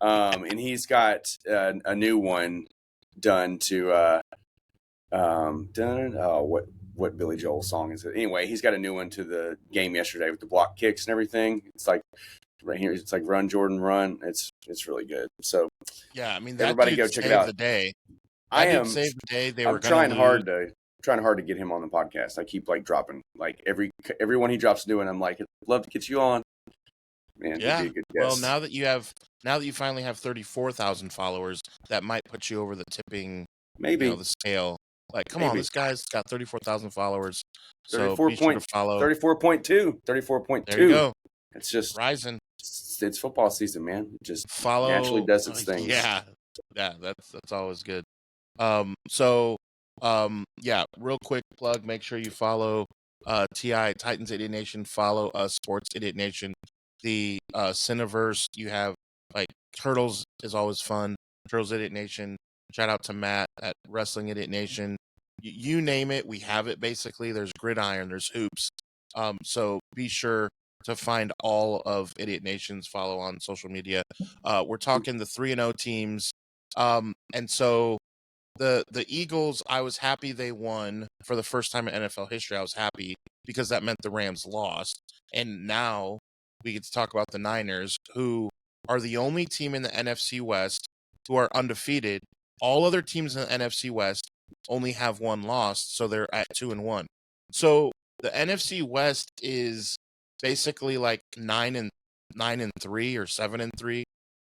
And he's got a new one done to what Billy Joel song is it? Anyway, he's got a new one to the game yesterday with the block kicks and everything. It's like right here. It's like Run Jordan Run. It's really good. So yeah, I mean, that everybody dude go check it saved out. the day. I am saved the day. I'm trying hard to get him on the podcast. I keep like dropping like everyone he drops new, and I'm like, I'd love to get you on. Man, yeah. He'd be a good guest. Well, now that you finally have 34,000 followers, that might put you over the tipping, maybe the scale. Like, come on, this guy's got 34,000 followers. So 34 be sure to follow. 34.2. 34.2. There you go. It's just rising. It's football season, man. It just follow naturally does its things. Yeah, that's always good. Real quick plug. Make sure you follow TI Titans Idiot Nation. Follow us, Sports Idiot Nation. The Cineverse. You have like Turtles is always fun. Turtles Idiot Nation. Shout out to Matt at Wrestling Idiot Nation. You name it, we have it. Basically, there's Gridiron, there's Hoops. So be sure to find all of Idiot Nation's follow on social media. We're talking the 3-0 teams. And so the Eagles, I was happy they won for the first time in NFL history. I was happy because that meant the Rams lost. And now we get to talk about the Niners, who are the only team in the NFC West who are undefeated. All other teams in the NFC West only have 1 loss, so they're at 2-1. So the NFC West is basically like 9-3 or 7-3.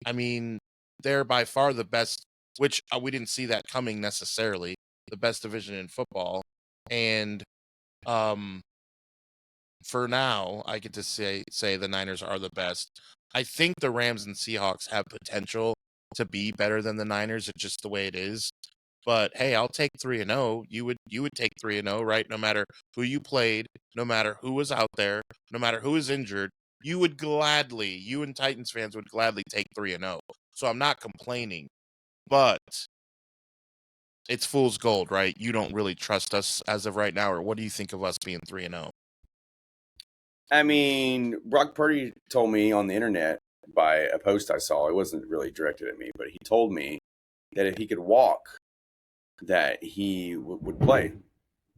I mean, they're by far the best, which we didn't see that coming necessarily. The best division in football, and um, for now, I get to say the Niners are the best. I think the Rams and Seahawks have potential to be better than the Niners. It's just the way it is. But hey, I'll take 3-0. You would take 3-0, right? No matter who you played, no matter who was out there, no matter who was injured, you and Titans fans would gladly take 3-0. So I'm not complaining, but it's fool's gold, right? You don't really trust us as of right now, or what do you think of us being 3-0? I mean, Brock Purdy told me on the internet by a post I saw. It wasn't really directed at me, but he told me that if he could walk, that he would play.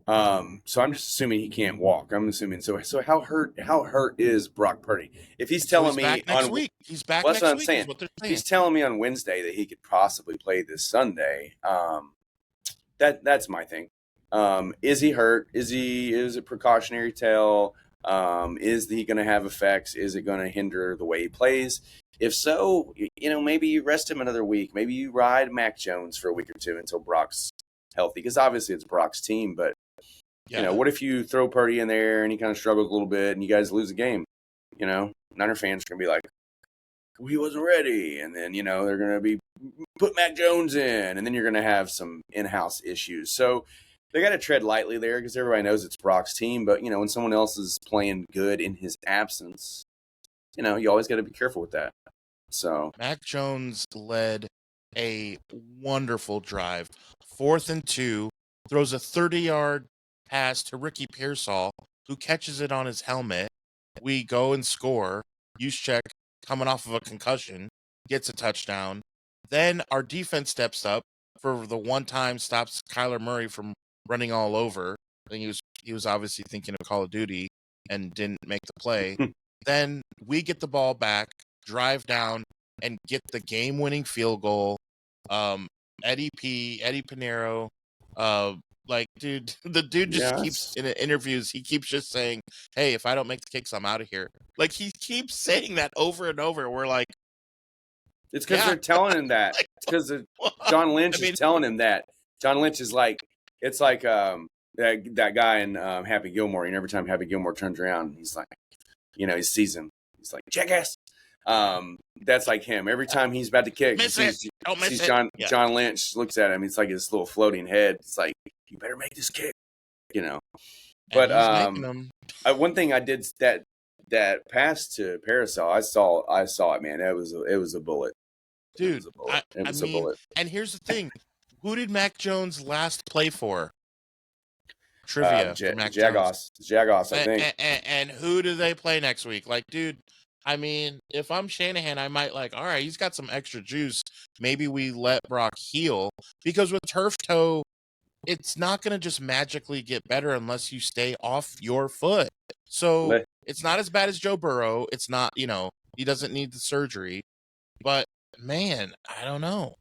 So I'm just assuming he can't walk. I'm assuming so. So how hurt is Brock Purdy? If he's telling me back next week, he's back well, that's next what I'm week. saying. Is what they're If saying. he's telling me on Wednesday that he could possibly play this Sunday, that's my thing. Is he hurt? Is it precautionary tale? Is he going to have effects? Is it going to hinder the way he plays? If so, maybe you rest him another week. Maybe you ride Mac Jones for a week or two until Brock's healthy, because obviously it's Brock's team. But what if you throw Purdy in there and he kind of struggles a little bit and you guys lose a game? Niner fans are going to be like, well, he wasn't ready. And then, they're going to be put Mac Jones in, and then you're going to have some in-house issues. So they got to tread lightly there because everybody knows it's Brock's team. But, when someone else is playing good in his absence, you always got to be careful with that. So Mac Jones led a wonderful drive. 4th and 2, throws a 30-yard pass to Ricky Pearsall, who catches it on his helmet. We go and score. Juszczyk, coming off of a concussion, gets a touchdown. Then our defense steps up for the one time, stops Kyler Murray from running all over. I think he was obviously thinking of Call of Duty and didn't make the play. Then we get the ball back, drive down, and get the game-winning field goal. Eddie Pinheiro, dude, the dude just keeps in interviews. He keeps just saying, "Hey, if I don't make the kicks, I'm out of here." Like, he keeps saying that over and over. We're like, it's because they're telling him that. It's because John Lynch is telling him that. John Lynch is like, it's like that guy in Happy Gilmore. And every time Happy Gilmore turns around, he's like, he sees him. He's like, jackass. That's like him. Every time he's about to kick, sees John Lynch, looks at him. It's like his little floating head. It's like, you better make this kick, But one thing I did that pass to Parasol, I saw it, man. It was a bullet, dude. It was a bullet. And here's the thing: who did Mac Jones last play for? Trivia for Mac Jones. Jagos, I think. And who do they play next week? Like, dude, I mean, if I'm Shanahan, I might all right, he's got some extra juice. Maybe we let Brock heal, because with turf toe, it's not going to just magically get better unless you stay off your foot. So it's not as bad as Joe Burrow. It's not, he doesn't need the surgery. But man, I don't know.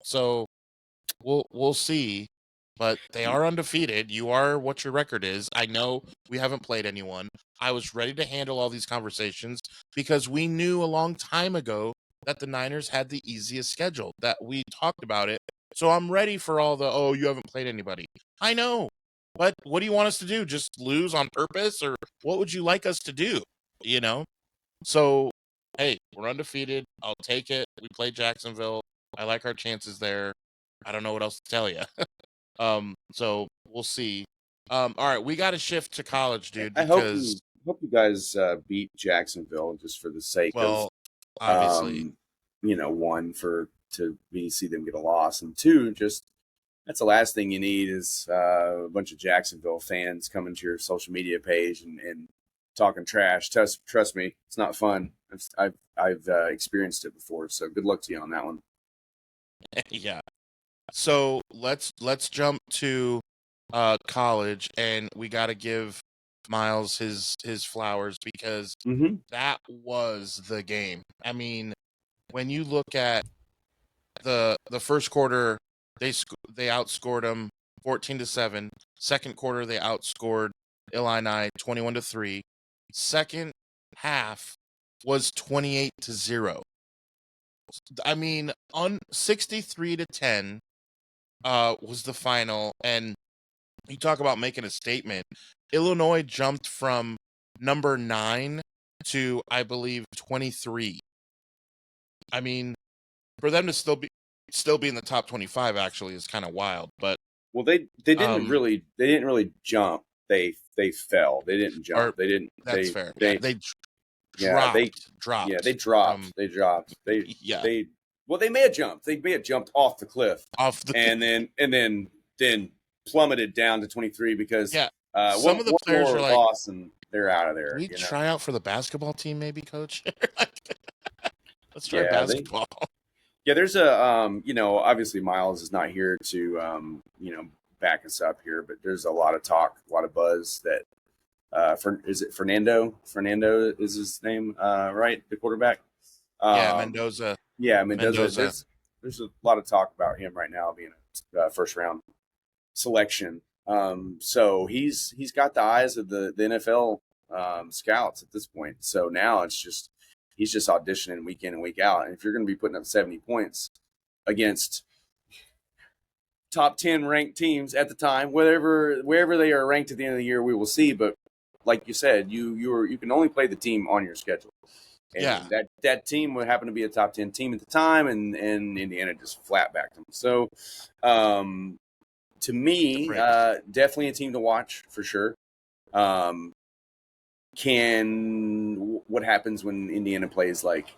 So we'll see. But they are undefeated. You are what your record is. I know we haven't played anyone. I was ready to handle all these conversations because we knew a long time ago that the Niners had the easiest schedule, that we talked about it. So I'm ready for all the, you haven't played anybody. I know. But what do you want us to do? Just lose on purpose? Or what would you like us to do? So, hey, we're undefeated. I'll take it. We played Jacksonville. I like our chances there. I don't know what else to tell you. So we'll see. All right, we got to shift to college, dude. Because I hope you guys beat Jacksonville just for the sake of, obviously, one to see them get a loss, and two, just that's the last thing you need is a bunch of Jacksonville fans coming to your social media page and talking trash. Trust me, it's not fun. I've experienced it before. So good luck to you on that one. Yeah. So let's jump to college, and we got to give Miles his flowers because that was the game. I mean, when you look at the first quarter, they outscored them 14-7. Second quarter, they outscored Illini 21-3. Second half was 28-0. I mean, on 63-10 was the final, and you talk about making a statement. Illinois jumped from number 9 to, I believe, 23. I mean, for them to still be in the top 25 actually is kind of wild. But they didn't really jump. They fell. They didn't jump. They didn't. That's fair. They dropped. They dropped. They may have jumped. They may have jumped off the cliff, and then plummeted down to 23 because some of the players are like, lost and they're out of there. We try out for the basketball team, maybe, coach. Let's try basketball. There's a obviously Miles is not here to back us up here, but there's a lot of talk, a lot of buzz that is it Fernando? Fernando is his name, right? The quarterback. Mendoza. Yeah, Mendoza. There's a lot of talk about him right now being a first round selection. So he's got the eyes of the NFL scouts at this point. So now he's just auditioning week in and week out. And if you're going to be putting up 70 points against top 10 ranked teams at the time, wherever they are ranked at the end of the year, we will see. But like you said, you can only play the team on your schedule. And that team would happen to be a top 10 team at the time, and Indiana just flat backed them. So to me, definitely a team to watch for sure. What happens when Indiana plays like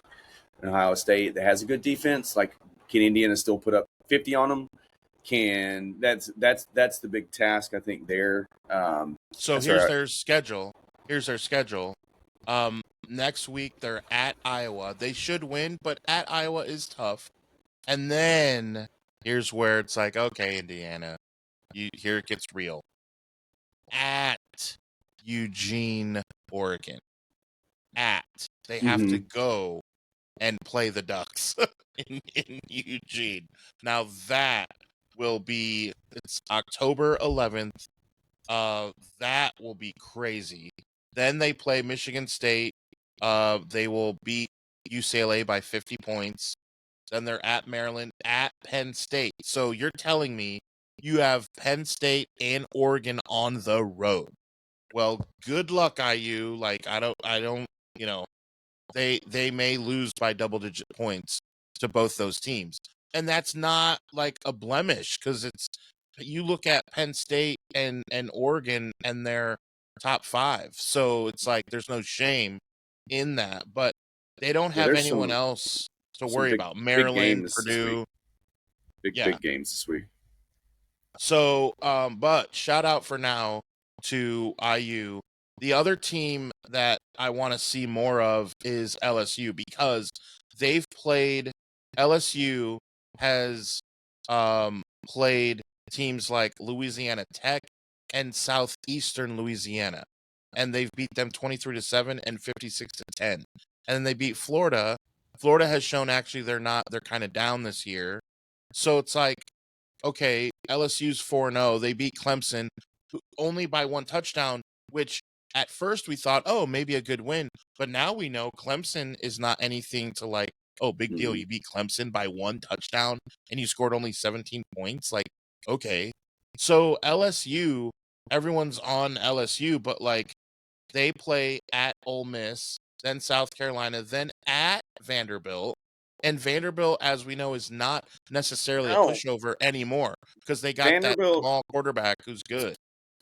an Ohio State that has a good defense? Like, can Indiana still put up 50 on them? That's the big task, I think, there. So here's their schedule. Next week they're at Iowa. They should win, but at Iowa is tough. And then here's where it's like, okay, Indiana, here it gets real. At Eugene, Oregon. They have to go and play the Ducks in Eugene. Now that will be, it's October 11th. That will be crazy. Then they play Michigan State. They will beat UCLA by 50 points. Then they're at Maryland, at Penn State. So you're telling me you have Penn State and Oregon on the road. Well, good luck, IU. Like, I don't, they may lose by double-digit points to both those teams. And that's not like a blemish, because you look at Penn State and Oregon and they're top 5. So it's like there's no shame in that. But they don't have anyone else to worry about. Maryland, Purdue. Big games this week. So, but shout out for now to IU. The other team that I want to see more of is LSU, because they've played, LSU has played teams like Louisiana Tech and Southeastern Louisiana, and they've beat them 23-7 and 56-10. And then they beat Florida. Florida has shown actually they're kind of down this year. So it's like, okay, LSU's 4-0. They beat Clemson only by 1 touchdown, which at first we thought, oh, maybe a good win. But now we know Clemson is not anything to like, oh, big deal. You beat Clemson by 1 touchdown and you scored only 17 points. Like, okay. So LSU, everyone's on LSU, but like they play at Ole Miss, then South Carolina, then at Vanderbilt. And Vanderbilt, as we know, is not necessarily a pushover anymore, because they got that small quarterback who's good.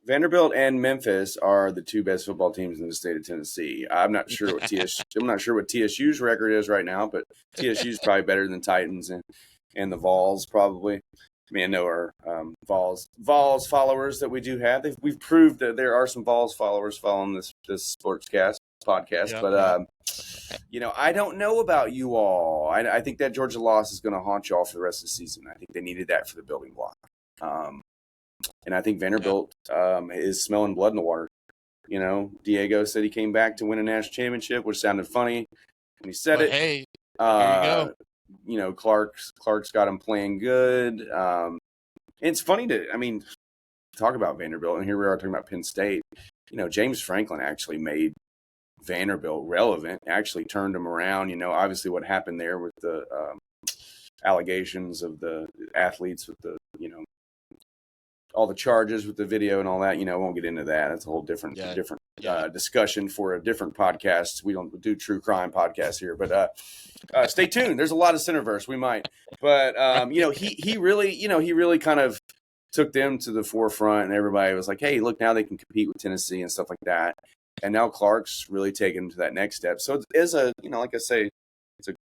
Vanderbilt and Memphis are the 2 best football teams in the state of Tennessee. I'm not sure what TSU's record is right now, but TSU's probably better than Titans and the Vols probably. I mean, I know our Vols followers that we do have. We've proved that there are some Vols followers following this Sportscast podcast. Yep. But I don't know about you all. I think that Georgia loss is going to haunt you all for the rest of the season. I think they needed that for the building block. And I think Vanderbilt is smelling blood in the water. Diego said he came back to win a national championship, which sounded funny when he said it. Hey, here you go. Clark's got him playing good. It's funny talk about Vanderbilt, and here we are talking about Penn State. James Franklin actually made Vanderbilt relevant, actually turned them around. Obviously what happened there with the allegations of the athletes with the, all the charges with the video and all that, I won't get into that. That's a whole different discussion for a different podcast. We don't do true crime podcasts here, but stay tuned. There's a lot of Cineverse. We might, but he really kind of took them to the forefront, and everybody was like, hey, look, now they can compete with Tennessee and stuff like that. And now Clark's really taken them to that next step. So as a, like I say,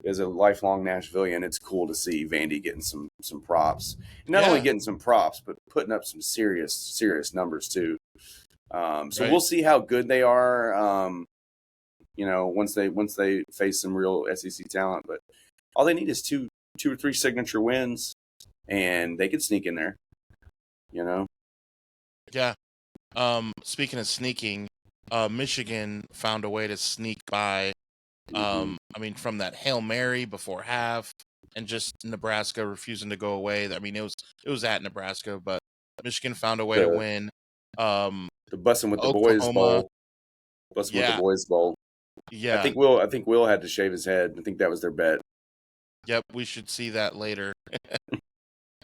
as a lifelong Nashvilleian, it's cool to see Vandy getting some props. And not only getting some props, but putting up some serious numbers too. We'll see how good they are. Once they face some real SEC talent. But all they need is two or three signature wins, and they could sneak in there. Yeah. Speaking of sneaking, Michigan found a way to sneak by. From that Hail Mary before half, and just Nebraska refusing to go away. I mean, it was at Nebraska, but Michigan found a way to win. The Bussin' with the Oklahoma, Boys Bowl. With the Boys Bowl. Yeah. I think Will had to shave his head. I think that was their bet. Yep, we should see that later.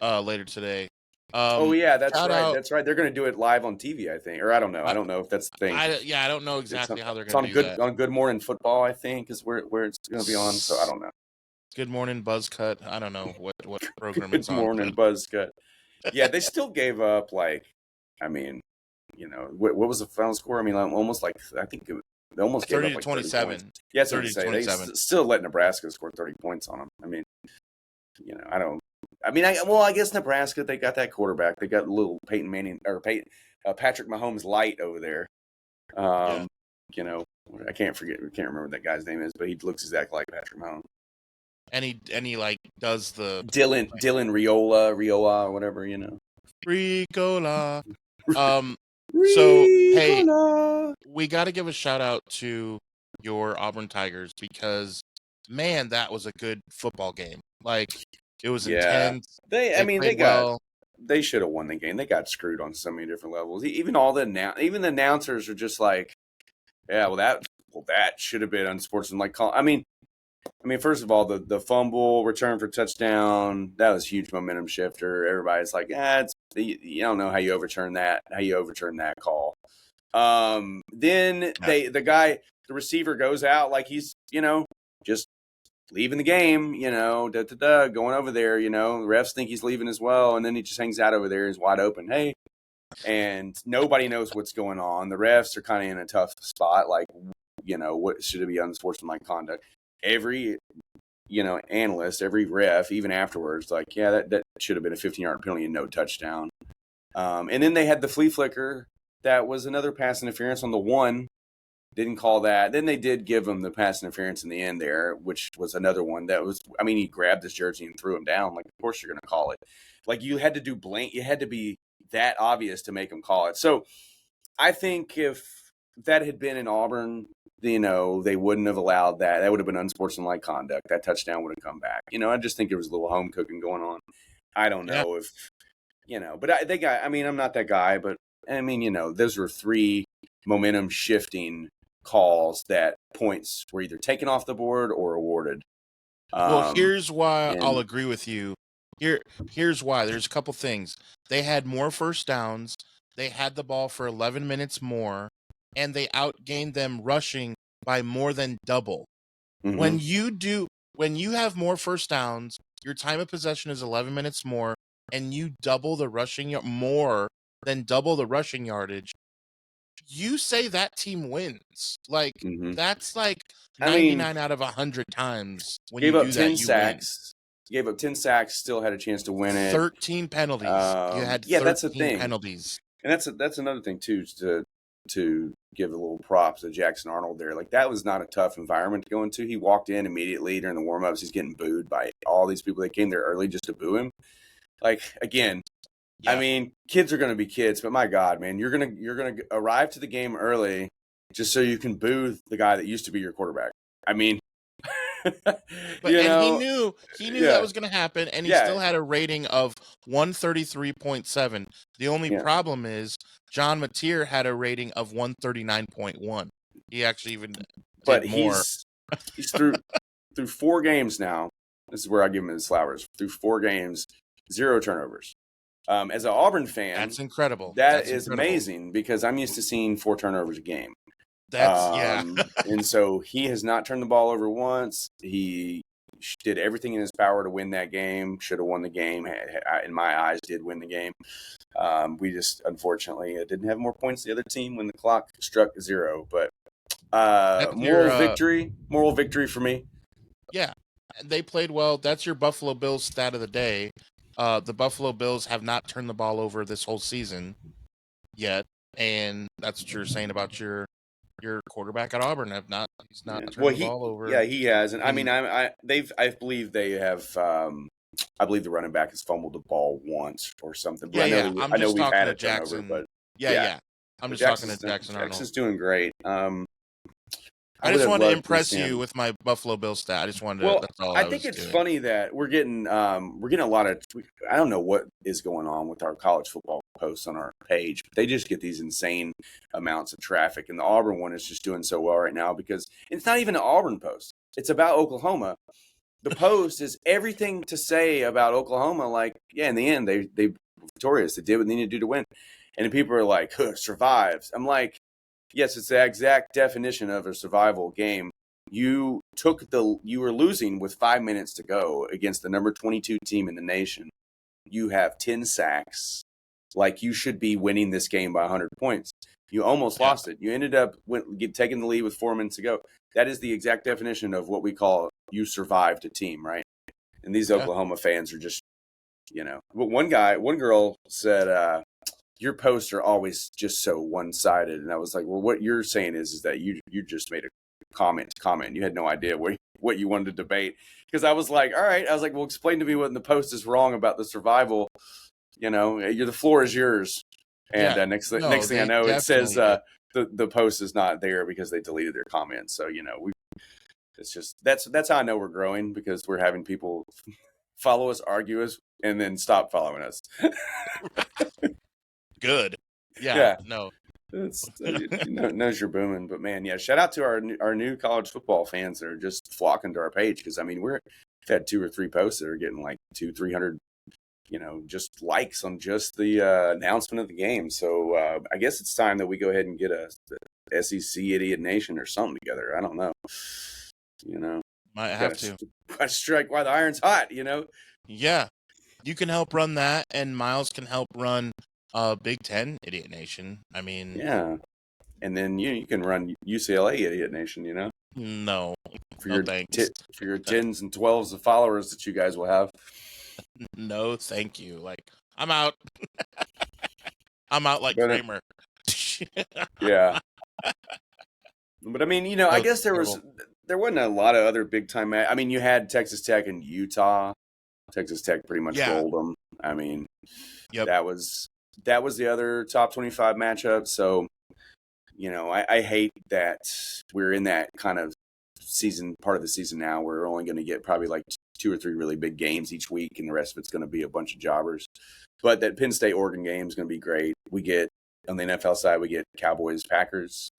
Later today. That's right. That's right. They're going to do it live on TV, I think, or I don't know. I don't know if that's the thing. I don't know exactly how they're going to do that. On Good Morning Football, I think, is where it's going to be on. So I don't know. Good Morning Buzz Cut. I don't know what program it's on. Good Morning Buzz Cut. Yeah, they still gave up. What was the final score? I mean, almost I think they almost gave up 30-27. Yeah, 30-27. They still let Nebraska score 30 points on them. I mean, I don't. I guess Nebraska, they got that quarterback. They got little Peyton Manning or Patrick Mahomes light over there. I can't remember what that guy's name is, but he looks exactly like Patrick Mahomes. And he does the Dylan Riola or whatever, Ricola. So hey, we got to give a shout out to your Auburn Tigers, because man, that was a good football game. It was intense. They should have won the game. They got screwed on so many different levels. Even the announcers are just like, yeah, that should have been unsportsmanlike call. I mean, first of all, the fumble return for touchdown, that was a huge momentum shifter. Everybody's like, you don't know how you overturn that call. Then the receiver goes out like he's, just leaving the game, going over there, the refs think he's leaving as well. And then he just hangs out over there. He's wide open. Hey, and nobody knows what's going on. The refs are kind of in a tough spot. What should it be unsportsmanlike conduct? Every, analyst, every ref, even afterwards, that should have been a 15-yard penalty and no touchdown. And then they had the flea flicker. That was another pass interference on the one. Didn't call that. Then they did give him the pass interference in the end there, which was another one that was, he grabbed his jersey and threw him down. Of course you're going to call it. You had to do you had to be that obvious to make him call it. So I think if that had been in Auburn, they wouldn't have allowed that. That would have been unsportsmanlike conduct. That touchdown would have come back. I just think there was a little home cooking going on. I don't know if, but I'm not that guy, but those were three momentum shifting calls that points were either taken off the board or awarded. Well, here's why I'll agree with you. Here's why. There's a couple things. They had more first downs. They had the ball for 11 minutes more, and they outgained them rushing by more than double. Mm-hmm. When you have more first downs, your time of possession is 11 minutes more, and you double the rushing more than double the rushing yardage. You say that team wins. That's 99 out of 100 times when you do that, you sacks. Win. Gave up 10 sacks, still had a chance to win it. 13 penalties. You had 13 that's a thing. penalties. And that's another thing too, to give a little props to Jackson Arnold there. That was not a tough environment to go into. He walked in immediately during the warm-ups. He's getting booed by all these people that came there early just to boo him. Again, yeah. Kids are going to be kids, but my God, man, you're going to arrive to the game early just so you can boo the guy that used to be your quarterback. But he knew that was going to happen, and he still had a rating of 133.7. The only problem is John Mateer had a rating of 139.1. He actually even but did more. he's through 4 games now. This is where I give him his flowers. Through 4 games, 0 turnovers. As an Auburn fan, That's incredible. That is amazing because I'm used to seeing 4 turnovers a game. Yeah. And so he has not turned the ball over once. He did everything in his power to win that game. Should have won the game. In my eyes, did win the game. We just unfortunately didn't have more points than the other team when the clock struck 0. But moral victory for me. Yeah, they played well. That's your Buffalo Bills stat of the day. The Buffalo Bills have not turned the ball over this whole season yet, and that's what you're saying about your quarterback at Auburn. He's not turned the ball over. Yeah, he has, and I mean, I believe they have. I believe the running back has fumbled the ball once or something. But I know we've had a turnover, but yeah. I'm just talking to Jackson Arnold. Jackson's doing great. I just wanted to impress you with my Buffalo Bills stat. I just wanted to. Well, that's all I think it's funny that we're getting a lot of. I don't know what is going on with our college football posts on our page, but they just get these insane amounts of traffic, and the Auburn one is just doing so well right now because it's not even an Auburn post. It's about Oklahoma. The post is everything to say about Oklahoma. Like, yeah, in the end, they were victorious. They did what they needed to do to win, and then people are like, survives. I'm like. Yes, it's the exact definition of a survival game. You were losing with 5 minutes to go against the number 22 team in the nation. You have 10 sacks. Like you should be winning this game by 100 points. You almost lost it. You ended up taking the lead with 4 minutes to go. That is the exact definition of what we call you survived a team, right? And these Oklahoma fans are just, one girl said, your posts are always just so one-sided. And I was like, well, what you're saying is that you just made a comment. You had no idea what you wanted to debate. Because I was like, all right. I was like, well, explain to me what in the post is wrong about the survival. The floor is yours. And next thing I know, it says the post is not there because they deleted their comments. So, it's just that's how I know we're growing because we're having people follow us, argue us, and then stop following us. Good. Yeah. No. It's knows you're booming, but man, shout out to our new college football fans that are just flocking to our page because I mean we've had 2 or 3 posts that are getting like 200-300, just likes on just the announcement of the game. So I guess it's time that we go ahead and get the SEC Idiot Nation or something together. I don't know. Might have to. Gotta strike while the iron's hot. Yeah, you can help run that, and Miles can help run. Big Ten Idiot Nation. I mean, yeah, and then you can run UCLA Idiot Nation. No, for your 10s and 12s of followers that you guys will have. No, thank you. Like I'm out. I'm out like Kramer. Yeah, but I mean, I guess there wasn't a lot of other big time. I mean, you had Texas Tech and Utah. Texas Tech pretty much rolled them. I mean, that was the other top 25 matchup. So, I hate that we're in that kind of part of the season now. We're only going to get probably like 2 or 3 really big games each week, and the rest of it's going to be a bunch of jobbers. But that Penn State Oregon game is going to be great. We get on the NFL side, we get Cowboys Packers.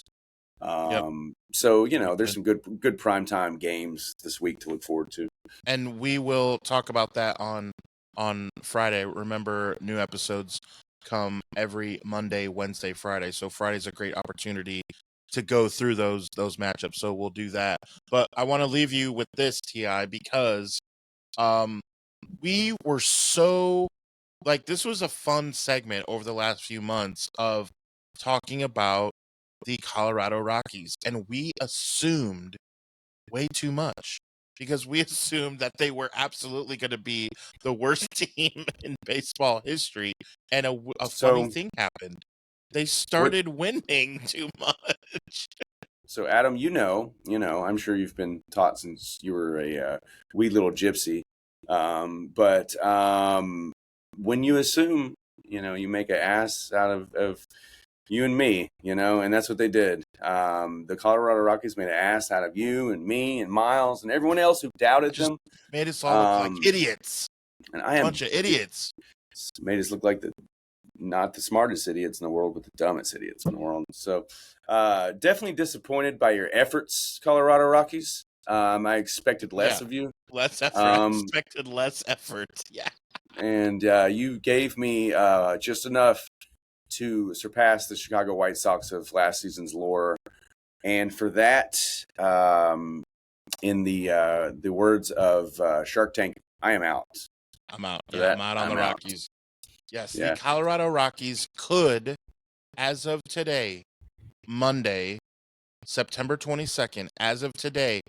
So there's some good primetime games this week to look forward to. And we will talk about that on Friday. Remember, new episodes come every Monday, Wednesday, Friday. So Friday's a great opportunity to go through those matchups. So we'll do that. But I want to leave you with this, T.I., because we were so this was a fun segment over the last few months of talking about the Colorado Rockies, and we assumed way too much because we assumed that they were absolutely going to be the worst team in baseball history, and a funny thing happened. They started winning too much. So Adam, I'm sure you've been taught since you were a wee little gypsy, but when you assume, you make an ass out of you and me, and that's what they did. The Colorado Rockies made an ass out of you and me and Miles and everyone else who doubted them. Made us all look like idiots. And I am a bunch of idiots. Made us look like the not the smartest idiots in the world, but the dumbest idiots in the world. So definitely disappointed by your efforts, Colorado Rockies. I expected less of you. Less effort. I expected less effort. Yeah. And you gave me just enough to surpass the Chicago White Sox of last season's lore. And for that, in the words of Shark Tank, I am out. I'm out. Yeah, I'm out on the Rockies. Yes, the Colorado Rockies could, as of today, Monday, September 22nd, as of today,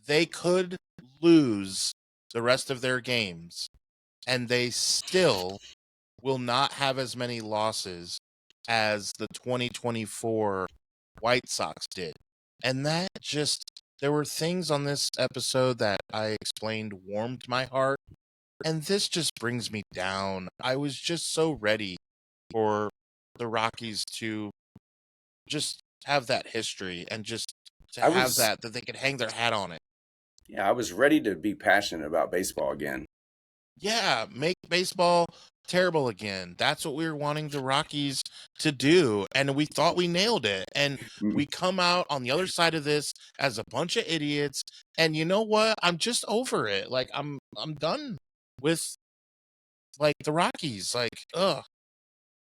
they could lose the rest of their games, and they still will not have as many losses as the 2024 White Sox did. And that there were things on this episode that I explained warmed my heart, and this just brings me down. I was just so ready for the Rockies to just have that history and just to have that they could hang their hat on it. Yeah, I was ready to be passionate about baseball again. Yeah, make baseball terrible again. That's what we were wanting the Rockies to do, and we thought we nailed it. And we come out on the other side of this as a bunch of idiots. And you know what? I'm just over it. Like I'm done with like the Rockies. Like, ugh.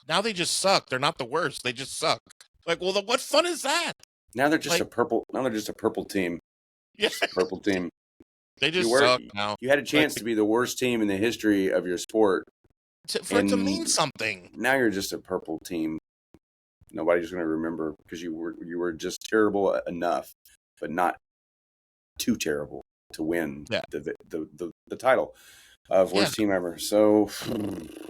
Now they just suck. They're not the worst. They just suck. Like, well, what fun is that? Now they're just a purple. Now they're just a purple team. Yeah, just a purple team. They just suck now. You had a chance to be the worst team in the history of your sport. For it to mean something. Now you're just a purple team. Nobody's going to remember because you were just terrible enough, but not too terrible to win the title of worst team ever. So,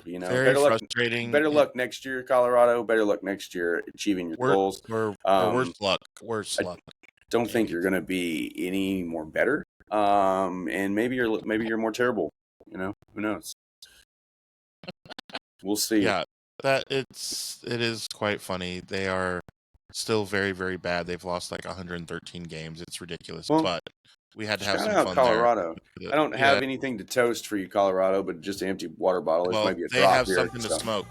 very frustrating. Better luck next year, Colorado. Better luck next year achieving your goals. Worse luck. Worse luck. Don't think you're going to be any more better. And maybe you're more terrible. Who knows? We'll see. Yeah, it is quite funny. They are still very, very bad. They've lost like 113 games. It's ridiculous. But we had to have some fun Colorado. there. I don't have anything to toast for you, Colorado, but just an empty water bottle. Well, might be a they drop have here, something to smoke.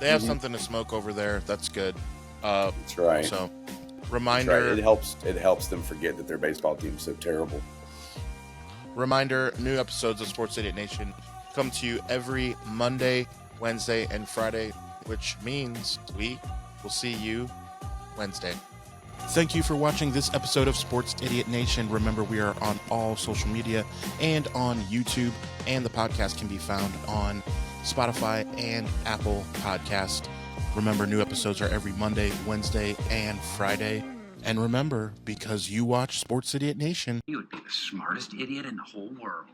They have something to smoke over there. That's good. That's right. So, reminder. Right. It helps them forget that their baseball team's so terrible. Reminder, new episodes of Sports Idiot Nation come to you every Monday, Wednesday, and Friday, which means we will see you Wednesday. Thank you for watching this episode of Sports Idiot Nation. Remember, we are on all social media and on YouTube, and the podcast can be found on Spotify and Apple Podcast. Remember, new episodes are every Monday, Wednesday, and Friday. And remember, because you watch Sports Idiot Nation, you would be the smartest idiot in the whole world.